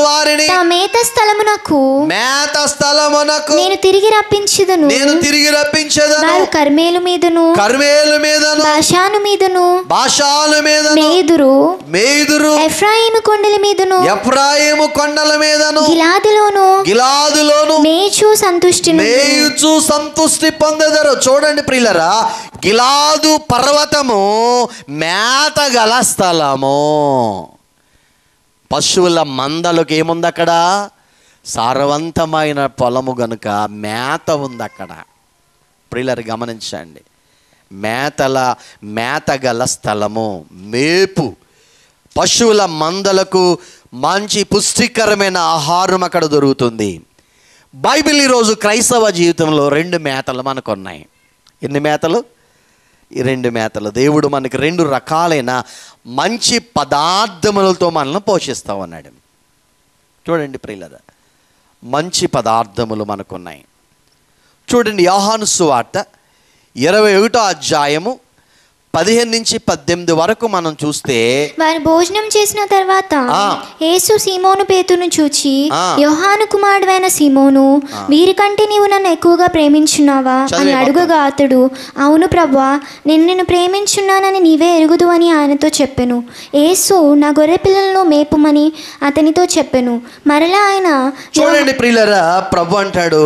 వారిని తమ మేత స్థలమునకు నేను తిరిగి రప్పించెదను. వారు కర్మేలు మీదను బాషాను మీదను మేయుదురు. ఎఫ్రాయిము కొండల మీదను గిలాదులోను మేచు సంతుష్టి పొందెదరు. చూడండి ప్రియులరా, గిలాదు పర్వతము మేత గల స్థలము. పశువుల మందలకు ఏముంది అక్కడ? సారవంతమైన పొలము గనుక మేత ఉంది అక్కడ. ప్రియులారు గమనించండి, మేత గల స్థలము, మేపు, పశువుల మందలకు మంచి పుష్టికరమైన ఆహారం అక్కడ దొరుకుతుంది. బైబిల్ ఈరోజు క్రైస్తవ జీవితంలో 2 మేతలు మనకు ఉన్నాయి. ఎన్ని మేతలు? ఈ 2 మేతలు. దేవుడు మనకి 2 రకాలైన మంచి పదార్థములతో మనల్ని పోషిస్తూ ఉన్నాడు. చూడండి ప్రియులారా, మంచి పదార్థములు మనకున్నాయి. చూడండి, యోహాను సువార్త 21వ అధ్యాయము 15 నుంచి 18 వరకు మనం చూస్తే, వారు భోజనం చేసిన తర్వాత యేసు సీమోను పేతురును చూచి, యోహాను కుమారుడైన సీమోను, వీరికంటే నీవు నన్ను ఎక్కువగా ప్రేమించున్నావా అని అడుగగా అతడు, అవును ప్రభువా, నేను నిన్ను ప్రేమించున్నానని నీవే ఎరుగుదు అని ఆయనతో చెప్పెను. యేసు, నా గొర్రె పిల్లలను మేపుమని అతనితో చెప్పెను. మరలా ఆయన, చూడండి ప్రియులారా, ప్రభు అంటాడు,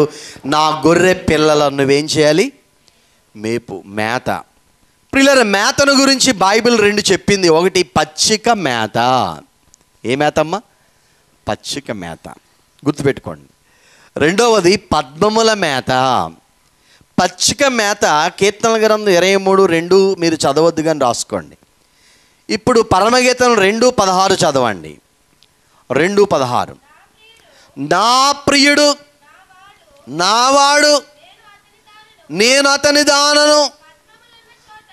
నా గొర్రె పిల్లలను నువ్వేం చేయాలి? మేపు, మేత. ప్రియులారా, మేతను గురించి బైబిల్ 2 చెప్పింది. ఒకటి పచ్చిక మేత. ఏ మేతమ్మా? పచ్చిక మేత, గుర్తుపెట్టుకోండి. రెండవది పద్మముల మేత. పచ్చిక మేత కీర్తనల గ్రంథం 23:2 మీరు చదవద్దు కానీ రాసుకోండి. ఇప్పుడు పరమగీతం 2:16 చదవండి. 2:16, నా ప్రియుడు నావాడు, నేను అతని దానను,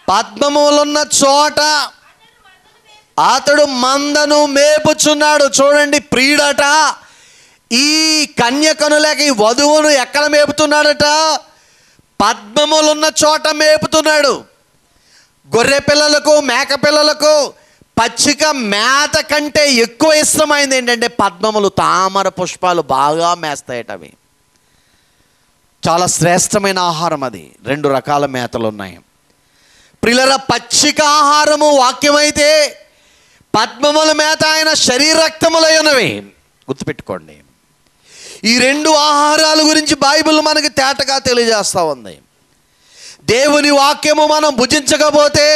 పద్మములున్న చోట అతడు మందను మేపుచున్నాడు. చూడండి, ప్రియుడట ఈ కన్యకనులకి వధువును ఎక్కడ మేపుతున్నాడట? పద్మములున్న చోట మేపుతున్నాడు. గొర్రె పిల్లలకు, మేక పిల్లలకు పచ్చిక మేత కంటే ఎక్కువ ఇష్టమైంది ఏంటంటే పద్మములు, తామర పుష్పాలు బాగా మేస్తాయట. అవి చాలా శ్రేష్టమైన ఆహారం. అది 2 రకాల మేతలు ఉన్నాయి. ప్రియులారా, పచ్చిక ఆహారము వాక్యమైతే పద్మముల మేత ఆయన శరీర రక్తములై ఉన్నవి. గుర్తుపెట్టుకోండి, ఈ 2 ఆహారాల గురించి బైబిల్ మనకి తేటగా తెలియజేస్తూ ఉంది. దేవుని వాక్యము మనం భుజించకపోతే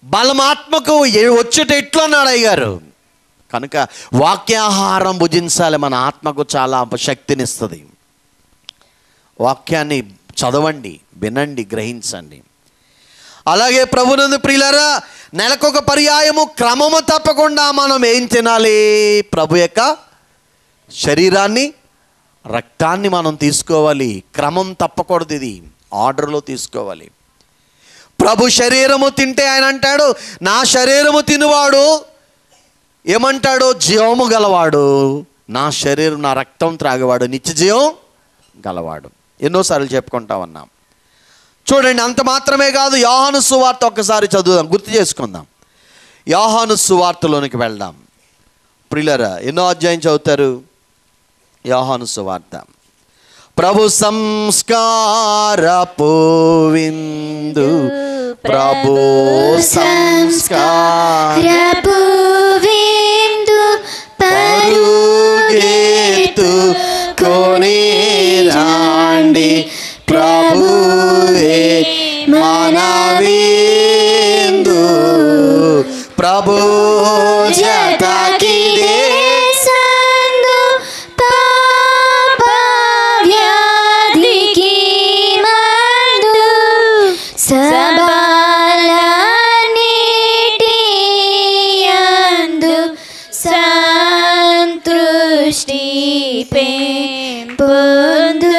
బలమాత్మకు వచ్చేట ఎట్లు అన్నాడు అయ్యగారు. కనుక వాక్యాహారం భుజించాలి, మన ఆత్మకు చాలా శక్తినిస్తుంది. వాక్యాన్ని చదవండి, వినండి, గ్రహించండి. అలాగే ప్రభునందు ప్రియులారా, నెలకొక పర్యాయము క్రమము తప్పకుండా మనం ఏం తినాలి? ప్రభు యొక్క శరీరాన్ని, రక్తాన్ని మనం తీసుకోవాలి. క్రమం తప్పకూడదు, ఇది ఆర్డర్లో తీసుకోవాలి. ప్రభు శరీరము తింటే ఆయన అంటాడు, నా శరీరము తినువాడు ఏమంటాడు? జీవము గలవాడు. నా శరీరం, నా రక్తం త్రాగేవాడు నిత్య జీవం గలవాడు. ఎన్నోసార్లు చెప్పుకుంటా ఉన్నాం. చూడండి, అంత మాత్రమే కాదు, యోహాను సువార్త ఒక్కసారి చదువుదాం, గుర్తు చేసుకుందాం. యోహాను సువార్తలోనికి వెళ్దాం. ప్రియులారా, ఎన్నో అధ్యాయం చదువుతారు? యోహాను సువార్త. ప్రభు సంస్కారపు విందు, ప్రభు సంస్కారపు విందు, పరుగెత్తు కొని రాండి, ప్రభువే మన విందు, ప్రభు జతకి సందు, పాప వ్యాధికి మందు, సబలన్నిటి యందు సంతృష్టి పెంపు పొందు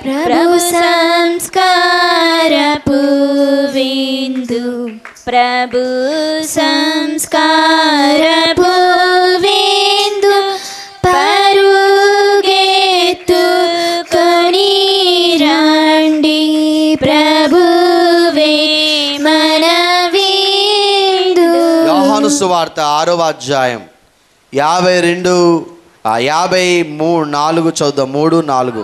ప్రభు సంస్కారపు విందు ప్రభు సంస్కారపు విందు పరుగెత్తుకొని రండి ప్రభువే మన విందు. యోహాను సువార్త 6వ అధ్యాయం 53:4 చదువుదాం. 3-4.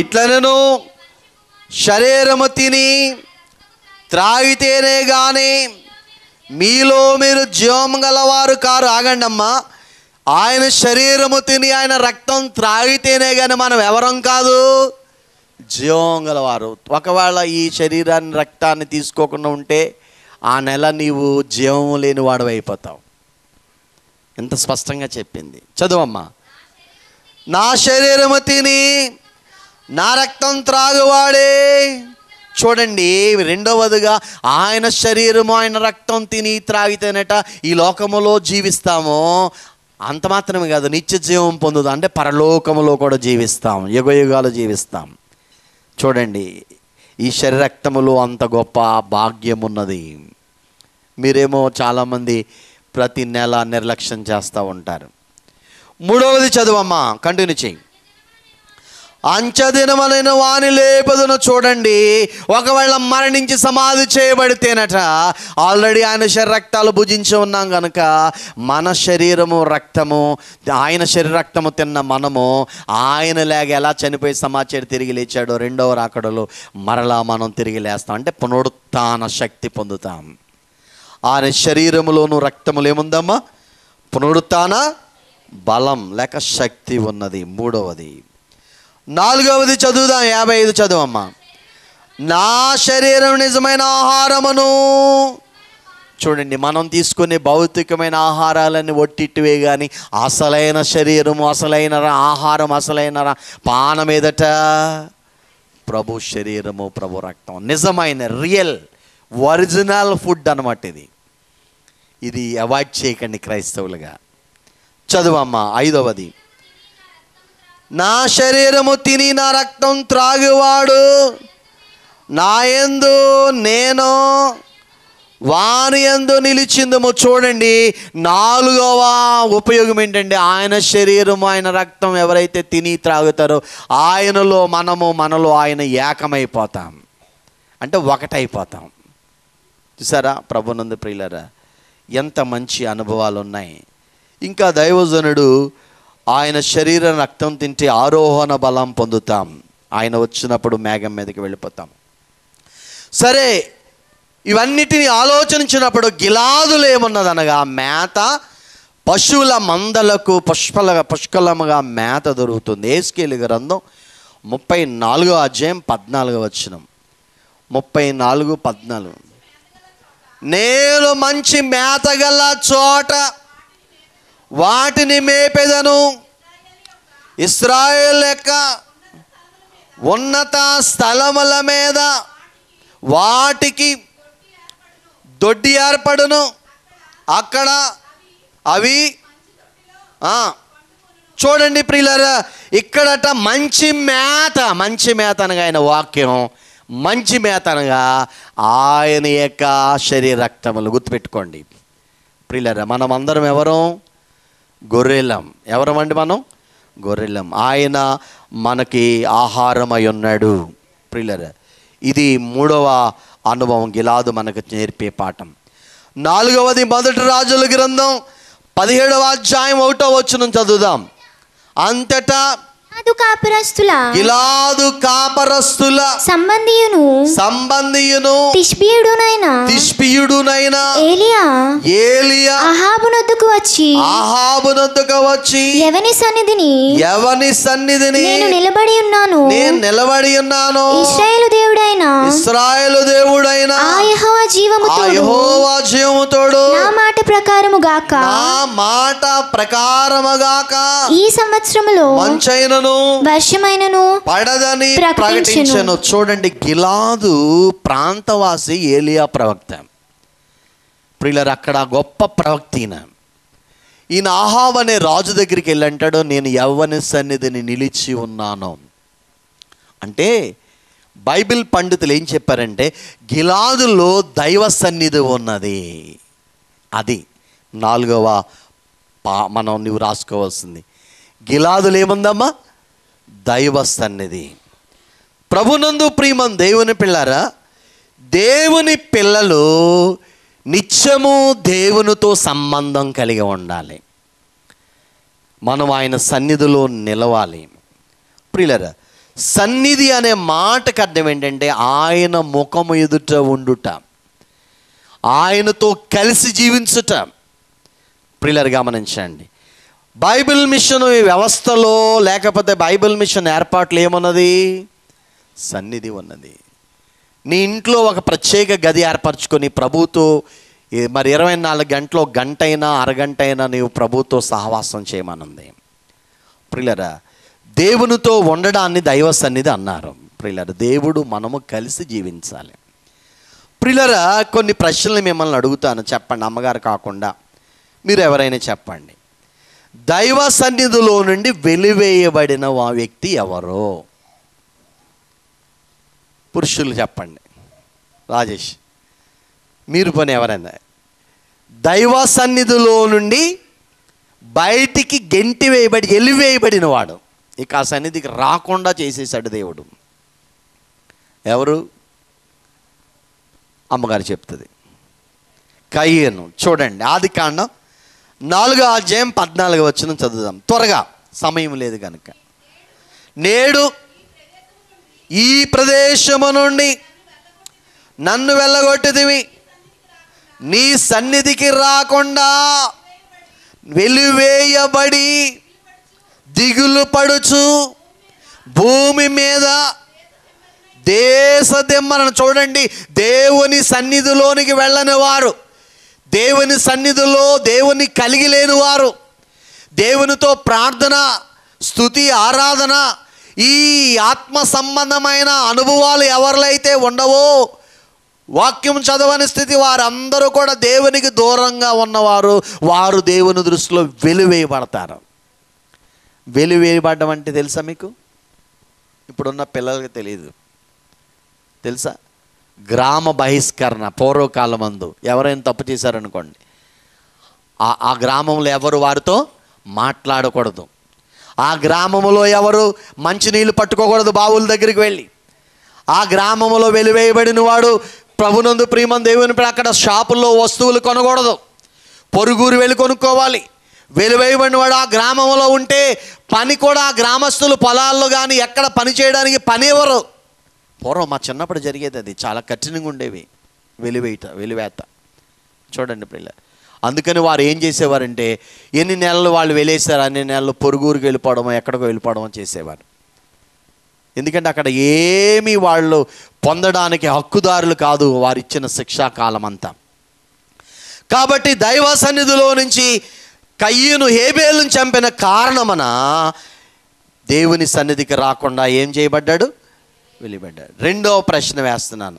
ఇట్లనను శరీరము తిని త్రాగితేనే గాని మీలో మీరు జీవం గలవారు కారు. ఆగండమ్మా. ఆయన శరీరము తిని ఆయన రక్తం త్రాగితేనే కానీ మనం ఎవరం కాదు, జీవం గలవారు. ఒకవేళ ఈ శరీరాన్ని రక్తాన్ని తీసుకోకుండా ఉంటే ఆ నెల నీవు జీవం లేని వాడు అయిపోతావు. ఎంత స్పష్టంగా చెప్పింది. చదువమ్మా. నా శరీరము తిని నా రక్తం త్రాగువాడే. చూడండి, రెండవదిగా ఆయన శరీరము ఆయన రక్తం తిని త్రాగితేనట ఈ లోకములో జీవిస్తాము. అంత మాత్రమే కాదు, నిత్య జీవం పొందుతాం. అంటే పరలోకములో కూడా జీవిస్తాం, యుగయుగాలు జీవిస్తాం. చూడండి, ఈ శరీరక్తములో అంత గొప్ప భాగ్యం ఉన్నది. మీరేమో చాలామంది ప్రతి నెల నిర్లక్ష్యం చేస్తూ ఉంటారు. 3వది చదువమ్మా, కంటిన్యూ చేయి. అంచెదినములైన వాని లేపదును. చూడండి, ఒకవేళ మరణించి సమాధి చేయబడితేనట ఆల్రెడీ ఆయన శరీరక్తాలు భుజించి ఉన్నాం కనుక మన శరీరము రక్తము, ఆయన శరీర రక్తము తిన్న మనము ఆయన లేక ఎలా చనిపోయి సమాచారం తిరిగి లేచాడో రెండవ రాకడలో మరలా మనం తిరిగి లేస్తాం. అంటే పునరుత్థాన శక్తి పొందుతాం. ఆయన శరీరములోను రక్తములు ఏముందమ్మా? పునరుత్థాన బలం లేక శక్తి ఉన్నది. 3వది. 4వది చదువుదాం. 55 చదువమ్మా. నా శరీరం నిజమైన ఆహారమును. చూడండి, మనం తీసుకునే భౌతికమైన ఆహారాలన్నీ ఒట్టిటివే కానీ అసలైన శరీరము, అసలైన ఆహారం, అసలైన పానం ఏదట? ప్రభు శరీరము, ప్రభు రక్తం. నిజమైన రియల్ ఒరిజినల్ ఫుడ్ అన్నమాట ఇది. ఇది అవాయిడ్ చేయకండి క్రైస్తవులుగా. చదువమ్మా. 5వది. నా శరీరము తిని నా రక్తం త్రాగువాడు నా యందు నేను వాని యందు నిలిచిందము. చూడండి, 4వ ఉపయోగం ఏంటంటే ఆయన శరీరము ఆయన రక్తం ఎవరైతే తిని త్రాగుతారో ఆయనలో మనలో ఆయన ఏకమైపోతాం. అంటే ఒకటైపోతాం. చూసారా ప్రభునందు ప్రియులారా, ఎంత మంచి అనుభవాలు ఉన్నాయి. ఇంకా దైవజనుడు ఆయన శరీర రక్తం తింటే ఆరోహణ బలం పొందుతాం. ఆయన వచ్చినప్పుడు మేఘం మీదకి వెళ్ళిపోతాం. సరే, ఇవన్నిటిని ఆలోచించినప్పుడు గిలాదులు ఏమున్నదనగా మేత, పశువుల మందలకు పుష్కలముగా మేత దొరుకుతుంది. యేస్కేలు గ్రంథం 34వ అధ్యాయం 14వ వచనం. 34:14. నేను మంచి మేతగల చోట వాటిని మేపెదను, ఇశ్రాయేలు యొక్క ఉన్నత స్థలముల మీద వాటికి దొడ్డి ఏర్పడును, అక్కడ అవి చూడండి ప్రియులారా, ఇక్కడట మంచి మేత అనగా ఆయన వాక్యం, మంచి మేత అనగా ఆయన యొక్క శరీర రక్తములు. గుర్తుపెట్టుకోండి ప్రియులారా, మనం అందరం ఎవరం? గొర్రెలం. ఎవరమండి మనం? గొర్రెలం. ఆయన మనకి ఆహారమై ఉన్నాడు ప్రియులారా. ఇది 3వ అనుభవం, గిలాదు మనకు నేర్పే పాఠం. 4వది 1 రాజుల గ్రంథం 17వ అధ్యాయం 1వ వచనం చదువుదాం. అంతటా గిలాదు కాపరస్తుల సంబంధియును తిష్బీయుడునైన ఏలియా అహాబునొద్దకు వచ్చి ఎవని సన్నిధిని నేను నిలబడి ఉన్నాను ఇశ్రాయేలు దేవుడైన ఆ యెహోవా జీవముతోడు నా మాట ప్రకారము గాక ఈ సంవత్సరములో మంచైనను వర్షమైనను పడదని ప్రకటించెను. చూడండి, గిలాదు ప్రాంతవాసి ఏలియా ప్రవక్త. ప్రియులారా, అక్కడ గొప్ప ప్రవక్త. ఈయన అహాబ్ అనే రాజు దగ్గరికి వెళ్ళి అంటాడు, నేను యవ్వని సన్నిధిని నిలిచి ఉన్నాను అంటే బైబిల్ పండితులు ఏం చెప్పారంటే గిలాదులో దైవ సన్నిధి ఉన్నది. అది 4వ మనం నువ్వు రాసుకోవాల్సింది. గిలాదులు ఏముందమ్మా? దైవ సన్నిధి. ప్రభునందు ప్రియమం దేవుని పిల్లారా, దేవుని పిల్లలు నిత్యము దేవునితో సంబంధం కలిగి ఉండాలి. మనం ఆయన సన్నిధిలో నిలవాలి. ప్రియులారా, సన్నిధి అనే మాటకు అర్థం ఏంటంటే ఆయన ముఖము ఎదుట ఉండుట, ఆయనతో కలిసి జీవించుట. ప్రియులారా గమనించండి, బైబిల్ మిషన్ వ్యవస్థలో లేకపోతే బైబిల్ మిషన్ ఏర్పాట్లు ఏమున్నది? సన్నిధి ఉన్నది. నీ ఇంట్లో ఒక ప్రత్యేక గది ఏర్పరచుకొని ప్రభుతో మరి 24 గంటలు గంట అయినా అరగంట అయినా నీవు ప్రభుతో సహవాసం చేయమనుంది. ప్రియులారా, దేవునితో ఉండడాన్ని దైవ సన్నిధి అన్నారు. ప్రియులారా, దేవుడు మనము కలిసి జీవించాలి. ప్రియులారా, కొన్ని ప్రశ్నలు మిమ్మల్ని అడుగుతాను, చెప్పండి. అమ్మగారు కాకుండా మీరు ఎవరైనా చెప్పండి. దైవ సన్నిధిలో నుండి వెలివేయబడిన ఆ వ్యక్తి ఎవరో? పురుషులు చెప్పండి. రాజేష్, మీరు పని ఎవరైనా దైవ సన్నిధిలో నుండి బయటికి గెంటి వేయబడి ఎలివేయబడిన వాడు, ఇక ఆ సన్నిధికి రాకుండా చేసేసాడు దేవుడు. ఎవరు? అమ్మగారు చెప్తుంది. కయ్యను. చూడండి, ఆదికాండం 4వ అధ్యాయం 14వ వచనం చదువుదాం త్వరగా, సమయం లేదు కనుక. నేడు ఈ ప్రదేశము నుండి నన్ను వెళ్ళగొట్టిదివి, నీ సన్నిధికి రాకుండా వెలివేయబడి దిగులు పడుచు భూమి మీద దేశదిమ్మలను. చూడండి, దేవుని సన్నిధిలోనికి వెళ్ళని వారు, దేవుని సన్నిధిలో దేవుని కలిగి లేని వారు, దేవునితో ప్రార్థన, స్తుతి, ఆరాధన, ఈ ఆత్మ సంబంధమైన అనుభవాలు ఎవరిలో అయితే ఉండవో, వాక్యం చదవని స్థితి, వారందరూ కూడా దేవునికి దూరంగా ఉన్నవారు. వారు దేవుని దృష్టిలో వెలివేయబడతారు. వెలివేయబడడం అంటే తెలుసా మీకు? ఇప్పుడున్న పిల్లలకి తెలియదు, తెలుసా? గ్రామ బహిష్కరణ. పూర్వకాలం మందు ఎవరైనా తప్పు చేశారనుకోండి, ఆ గ్రామంలో ఎవరు వారితో మాట్లాడకూడదు, ఆ గ్రామంలో ఎవరు మంచినీళ్ళు పట్టుకోకూడదు బావుల దగ్గరికి వెళ్ళి. ఆ గ్రామంలో వెలివేయబడిన వాడు ప్రభునందు ప్రియమం దేవుని అక్కడ షాపుల్లో వస్తువులు కొనకూడదు, పొరుగురు వెళ్ళి కొనుక్కోవాలి. వెలివేయబడిన వాడు ఆ గ్రామంలో ఉంటే పని కూడా ఆ గ్రామస్తులు పొలాల్లో కానీ ఎక్కడ పని చేయడానికి పని ఎవరు. పూర్వం మా చిన్నప్పుడు జరిగేది అది, చాలా కఠినంగా ఉండేవి వెలివేత. చూడండి పిల్ల, అందుకని వారు ఏం చేసేవారంటే ఎన్ని నెలలు వాళ్ళు వెలేసారు అన్ని నెలలు పొరుగురికి వెళ్ళిపోవడమో ఎక్కడికో వెళ్ళిపోవడమో చేసేవారు. ఎందుకంటే అక్కడ ఏమీ వాళ్ళు పొందడానికి హక్కుదారులు కాదు, వారు ఇచ్చిన శిక్షాకాలం అంతా. కాబట్టి దైవ సన్నిధిలో నుంచి కయ్యూను హేబేలును చంపిన కారణమున దేవుని సన్నిధికి రాకుండా ఏం చేయబడ్డాడు? వెలిబడ్డాడు. రెండవ ప్రశ్న వేస్తున్నాను,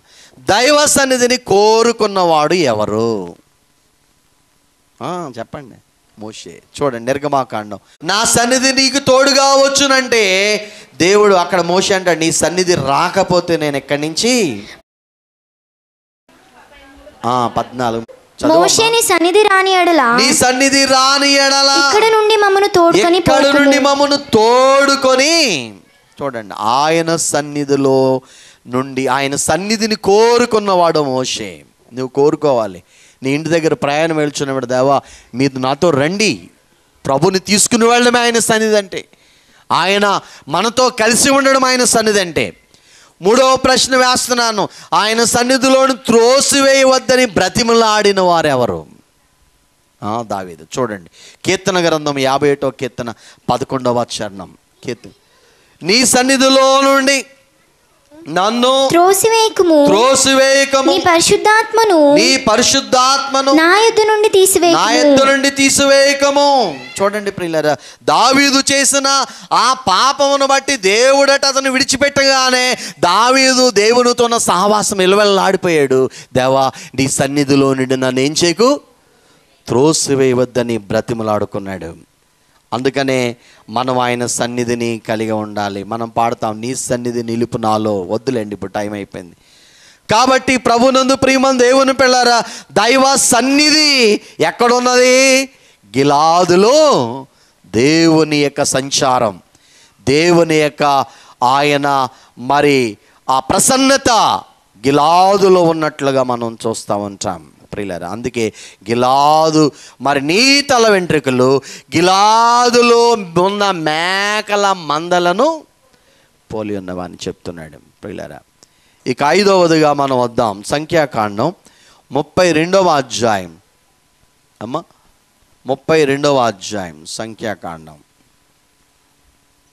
దైవ సన్నిధిని కోరుకున్నవాడు ఎవరు? చెప్పండి. మోషే. చూడండి, నిర్గమాకాండం, నా సన్నిధి నీకు తోడుగా వచ్చునంటే దేవుడు అక్కడ మోషే అంటాడు, నీ సన్నిధి రాకపోతే నేను ఎక్కడి నుంచి 14 మోషే నీ సన్నిధి రాని ఎడల, నీ సన్నిధి రాని ఎడల ఇక్కడ నుండి మమ్మను తోడుకొని. చూడండి, ఆయన సన్నిధిలో నుండి, ఆయన సన్నిధిని కోరుకున్నవాడు మోషే. నువ్వు కోరుకోవాలి. నీ ఇంటి దగ్గర ప్రయాణం వెళ్తున్నవాడు, దేవా మీరు నాతో రండి, ప్రభుని తీసుకుని వెళ్ళడమే ఆయన సన్నిధి అంటే, ఆయన మనతో కలిసి ఉండడం ఆయన సన్నిధి అంటే. మూడవ ప్రశ్న వేస్తున్నాను, ఆయన సన్నిధిలోని త్రోసివేయవద్దని బ్రతిమలాడిన వారెవరు? దావీదు. చూడండి, కీర్తన గ్రంథం 51వ కీర్తన 11వ చరణం. కీర్తన, నీ సన్నిధిలో నుండి నన్ను త్రోసివేయకము, నీ పరిశుద్ధాత్మను నా యొద్ద నుండి తీసివేయకము. చూడండి ప్రియులారా, దావీదు చేసిన ఆ పాపమును బట్టి దేవుడట అతను విడిచిపెట్టగానే దావీదు దేవునితో ఉన్న సహవాసం నిలవెల్లాడిపోయాడు. దేవా నీ సన్నిధిలో నుండి నన్ను ఏం చేయకు, త్రోసివేయవద్దని బ్రతిమలాడుకున్నాడు. అందుకనే మనం ఆయన సన్నిధిని కలిగి ఉండాలి. మనం పాడతాం, నీ సన్నిధి నిలుపు నాలో. వద్దులేండి, ఇప్పుడు టైం అయిపోయింది. కాబట్టి ప్రభునందు ప్రియమైన దేవుని పిల్లారా, దైవ సన్నిధి ఎక్కడున్నది? గిలాదులో దేవుని యొక్క సంచారం, దేవుని యొక్క ఆయన మరి ఆ ప్రసన్నత గిలాదులో ఉన్నట్లుగా మనం చూస్తూ ఉంటాం ప్రియులారా. అందుకే గిలాదు మరి నీ తల వెంట్రుకలు గిలాదులో ఉన్న మేకల మందలను పోలి ఉన్నవని చెప్తున్నాడు ప్రియులారా. ఇక 5వదిగా మనం వద్దాం, సంఖ్యాకాండం 32వ అధ్యాయం. 32వ అధ్యాయం సంఖ్యాకాండం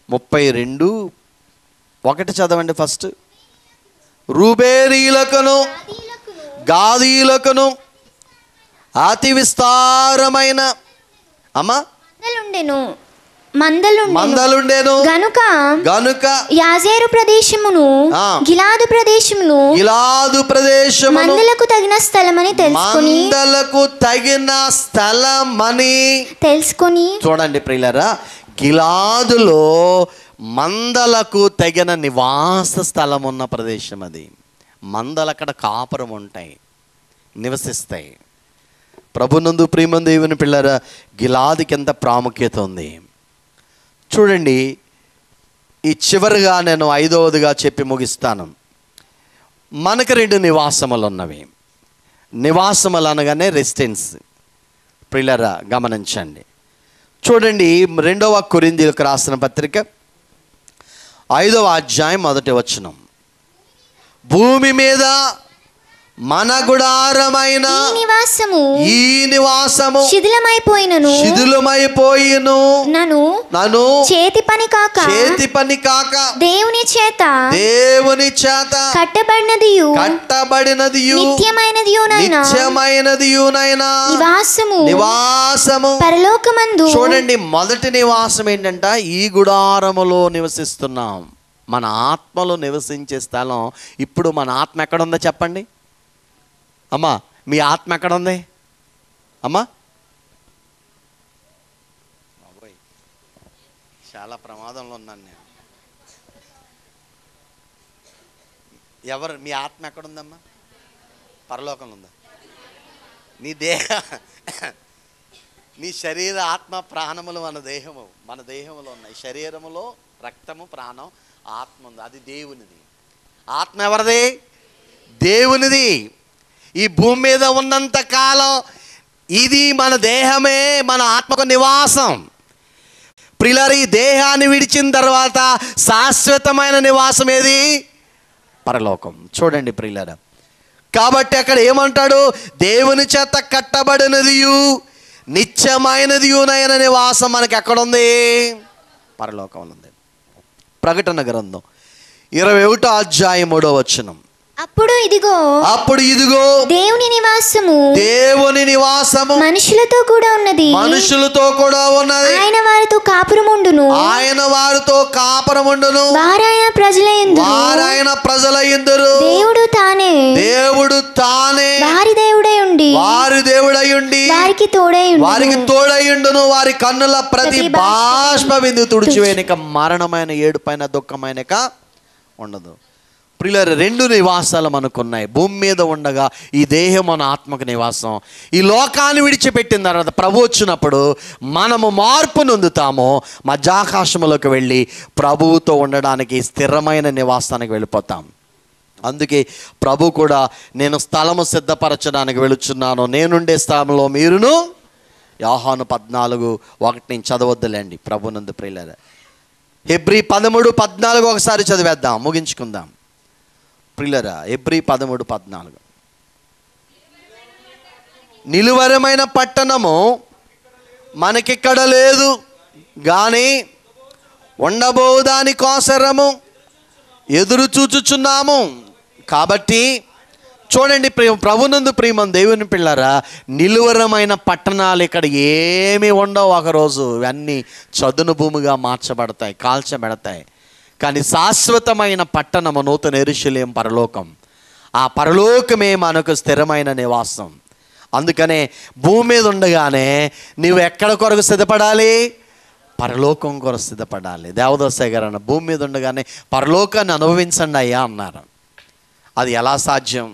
32:1 చదవండి ఫస్ట్. రూబేనీయులకును గాదీయులకును అతి విస్తారమైన మందలుండెను గనుక యాజేరు ప్రదేశమును గిలాదు ప్రదేశమును మందలకు తగిన స్థలమని తెలుసుకొని. చూడండి ప్రియులారా, గిలాదులో మందలకు తగిన నివాస స్థలం ఉన్న ప్రదేశం అది. మందలు అక్కడ కాపురం ఉంటాయి, నివసిస్తాయి. ప్రభునందు ప్రియమైన దేవుని పిల్లరా, గిలాదుకి ఎంత ప్రాముఖ్యత ఉంది చూడండి. ఈ చివరిగా నేను 5వదిగా చెప్పి ముగిస్తాను. మనకు 2 నివాసములు ఉన్నవి. నివాసములు అనగానే రెసిడెన్స్. పిల్లరా గమనించండి, చూడండి 2వ కొరింథీయులకు రాసిన పత్రిక 5వ అధ్యాయం 1వ వచనం. భూమి మీద మన గుడారమైన ఈ నివాసము శిథిలమైపోయిను నన్ను చేతి పని కాక దేవుని చేత కట్టబడినదియు నిత్యమైనదియునైనా నివాసము పరలోకమందు. చూడండి, మొదటి నివాసం ఏంటంట? ఈ గుడారములో నివసిస్తున్నాం. మన ఆత్మలో నివసించే స్థలం. ఇప్పుడు మన ఆత్మ ఎక్కడుందో చెప్పండి అమ్మా. మీ ఆత్మ ఎక్కడుంది అమ్మా? చాలా ప్రమాదంలో ఉన్నాను నేను. ఎవరు మీ ఆత్మ ఎక్కడుందమ్మా? పరలోకంలో ఉందా? నీ నీ శరీర ఆత్మ ప్రాణములు మన దేహములో ఉన్నాయి. శరీరములో రక్తము ప్రాణం ఆత్మ ఉంది, అది దేవునిది. ఆత్మ ఎవరిది? దేవునిది. ఈ భూమి మీద ఉన్నంత కాలం ఇది మన దేహమే మన ఆత్మకు నివాసం. ప్రియులారా, ఈ దేహాన్ని విడిచిన తర్వాత శాశ్వతమైన నివాసం ఏది? పరలోకం. చూడండి ప్రియులారా, కాబట్టి అక్కడ ఏమంటాడు? దేవుని చేత కట్టబడినదియు నిత్యమైనదియునైన నివాసం మనకి ఎక్కడుంది? పరలోకంలో ఉంది. ప్రకటన గ్రంథం 21వ అధ్యాయం 3వ వచనం. అప్పుడు ఇదిగో దేవుని నివాసము మనుషులతో కూడా ఉన్నది. ఆయన వారితో కాపురముండును. వారాయన ప్రజలయందురు. దేవుడు తానే వారి దేవుడై ఉండి వారికి తోడైయుండును. వారి కన్నుల ప్రతి బాష్ప బిందు తుడిచివేయనిక మరణమైన ఏడుపైన దుఃఖమైనక ఉండదు. ప్రియులారా, 2 నివాసాలు మనకున్నాయి. భూమి మీద ఉండగా ఈ దేహం మన ఆత్మకు నివాసం. ఈ లోకాన్ని విడిచిపెట్టిన తర్వాత ప్రభు వచ్చినప్పుడు మనము మార్పు నొందుతాము. మధ్యాకాశంలోకి వెళ్ళి ప్రభువుతో ఉండడానికి స్థిరమైన నివాసానికి వెళ్ళిపోతాం. అందుకే ప్రభు కూడా నేను స్థలము సిద్ధపరచడానికి వెళుచున్నాను, నేనుండే స్థలంలో మీరును. యోహాను 14:1 నుంచి చదవద్దులేండి ప్రభునందు ప్రియులారా. హెబ్రీ 13:14 ఒకసారి చదివేద్దాం, ముగించుకుందాం ప్రియులారా. హెబ్రీ 13:14. నిలువరమైన పట్టణము మనకిక్కడ లేదు కానీ ఉండబోదాని కోసరము ఎదురు చూచుచున్నాము. కాబట్టి చూడండి ప్రభునందు ప్రియమైన దేవుని పిల్లరా, నిలువరమైన పట్టణాలు ఇక్కడ ఏమీ ఉండవు. ఒకరోజు ఇవన్నీ చదును భూమిగా మార్చబడతాయి, కాల్చబడతాయి. కానీ శాశ్వతమైన పట్టణము నూతన యెరూషలేము పరలోకం. ఆ పరలోకమే మనకు స్థిరమైన నివాసం. అందుకనే భూమి మీద ఉండగానే నీవు ఎక్కడ కొరకు సిద్ధపడాలి? పరలోకం కొరకు సిద్ధపడాలి. దేవదాసయ్య గారు అన్న భూమి మీద ఉండగానే పరలోకాన్ని అనుభవించండి అయ్యా అన్నారు. అది ఎలా సాధ్యం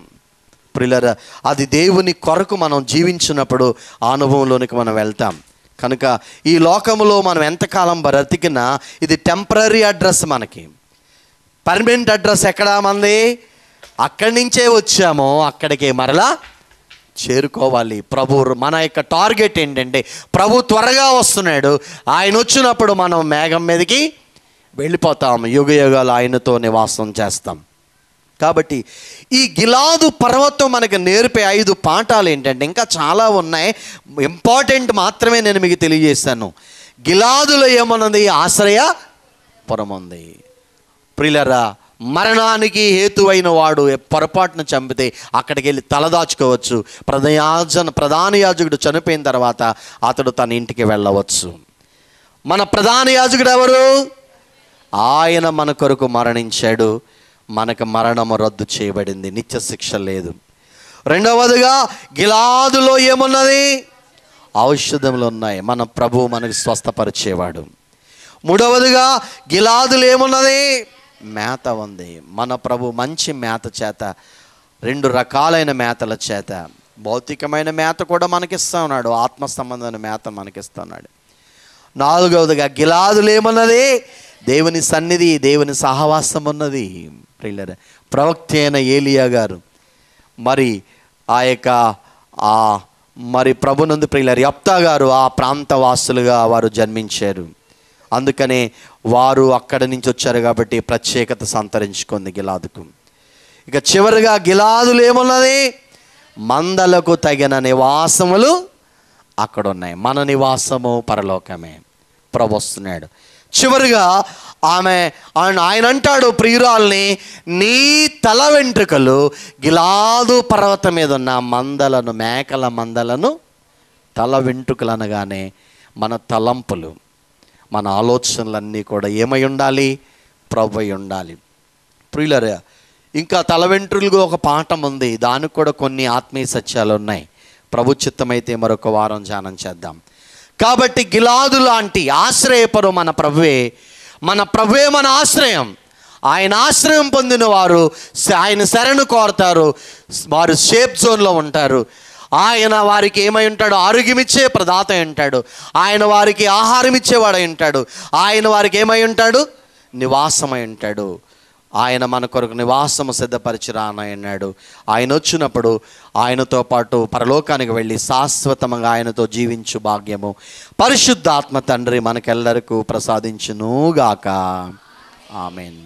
ప్రియులారా? అది దేవుని కొరకు మనం జీవించినప్పుడు ఆ అనుభవంలోనికి మనం వెళ్తాం. కనుక ఈ లోకంలో మనం ఎంతకాలం బ్రతికినా ఇది టెంపరీ అడ్రస్, మనకి పర్మనెంట్ అడ్రస్ ఎక్కడ మంది? అక్కడి నుంచే వచ్చామో అక్కడికి మరలా చేరుకోవాలి. ప్రభు మన యొక్క టార్గెట్ ఏంటంటే ప్రభు త్వరగా వస్తున్నాడు. ఆయన వచ్చినప్పుడు మనం మేఘం మీదకి వెళ్ళిపోతాం, యుగ యుగాలు ఆయనతో నివాసం చేస్తాం. కాబట్టి ఈ గిలాదు పర్వతం మనకు నేర్పే 5 పాఠాలు ఏంటంటే, ఇంకా చాలా ఉన్నాయి, ఇంపార్టెంట్ మాత్రమే నేను మీకు తెలియజేశాను. గిలాదులో ఏమన్నది? ఆశ్రయపురం ఉంది. ప్రియులారా, మరణానికి హేతువైన వాడు పొరపాటును చంపితే అక్కడికి వెళ్ళి తలదాచుకోవచ్చు. ప్రధాన యాజకుడు చనిపోయిన తర్వాత అతడు తన ఇంటికి వెళ్ళవచ్చు. మన ప్రధాన యాజకుడు ఎవరు? ఆయన మన కొరకు మరణించాడు. మనకు మరణము రద్దు చేయబడింది, నిత్య శిక్ష లేదు. రెండవదిగా గిలాదులో ఏమున్నది? ఔషధములు ఉన్నాయి. మన ప్రభువు మనకు స్వస్థపరిచేవాడు. మూడవదిగా గిలాదులో ఏమున్నది? మేత ఉంది. మన ప్రభు మంచి మేత చేత, 2 రకాలైన మేతల చేత, భౌతికమైన మేత కూడా మనకిస్తా ఉన్నాడు, ఆత్మ సంబంధమైన మేత మనకిస్తా ఉన్నాడు. నాలుగవదిగా గిలాదులు ఏమున్నది? దేవుని సన్నిధి, దేవుని సహవాసం ఉన్నది. ప్రియులారా, ప్రవక్త అయిన ఏలియా గారు మరి ఆ యొక్క మరి ప్రభునందు ప్రియులారా యెఫ్తా గారు ఆ ప్రాంతవాసులుగా వారు జన్మించారు. అందుకనే వారు అక్కడి నుంచి వచ్చారు కాబట్టి ప్రత్యేకత సంతరించుకుంది గిలాదుకు. ఇక చివరిగా గిలాదులు ఏమున్నది? మందలకు తగిన నివాసములు అక్కడ ఉన్నాయి. మన నివాసము పరలోకమే. ప్రభు వస్తున్నాడు. చివరిగా ఆయన అంటాడు ప్రియురాల్ని, నీ తల వెంట్రుకలు గిలాదు పర్వతం మీద ఉన్న మందలను, మేకల మందలను తల వెంట్రుకలు అనగానే మన తలంపులు, మన ఆలోచనలన్నీ కూడా ఏమై ఉండాలి? ప్రభు అయి ఉండాలి. ప్రియులారా, ఇంకా తల వెంట్రుకలకు ఒక పాఠం ఉంది, దానికి కూడా కొన్ని ఆత్మీయ సత్యాలు ఉన్నాయి. ప్రభు చిత్తమైతే మరొక వారం ధ్యానం చేద్దాం. కాబట్టి గిలాదు లాంటి ఆశ్రయపరు మన ప్రభువే. మన ప్రభువే మన ఆశ్రయం. ఆయన ఆశ్రయం పొందిన వారు ఆయన శరణు కోరతారు, వారు సేఫ్ జోన్లో ఉంటారు. ఆయన వారికి ఏమై ఉంటాడు? ఆరోగ్యమిచ్చే ప్రదాత ఉంటాడు. ఆయన వారికి ఆహారం ఇచ్చేవాడై ఉంటాడు. ఆయన వారికి ఏమై ఉంటాడు? నివాసమై ఉంటాడు. ఆయన మన కొరకు నివాసము సిద్ధపరిచి రానన్నాడు. ఆయన వచ్చినప్పుడు ఆయనతో పాటు పరలోకానికి వెళ్ళి శాశ్వతంగా ఆయనతో జీవించు భాగ్యము పరిశుద్ధాత్మ తండ్రి మనకెల్లరికూ ప్రసాదించునుగాక. ఆమేన్.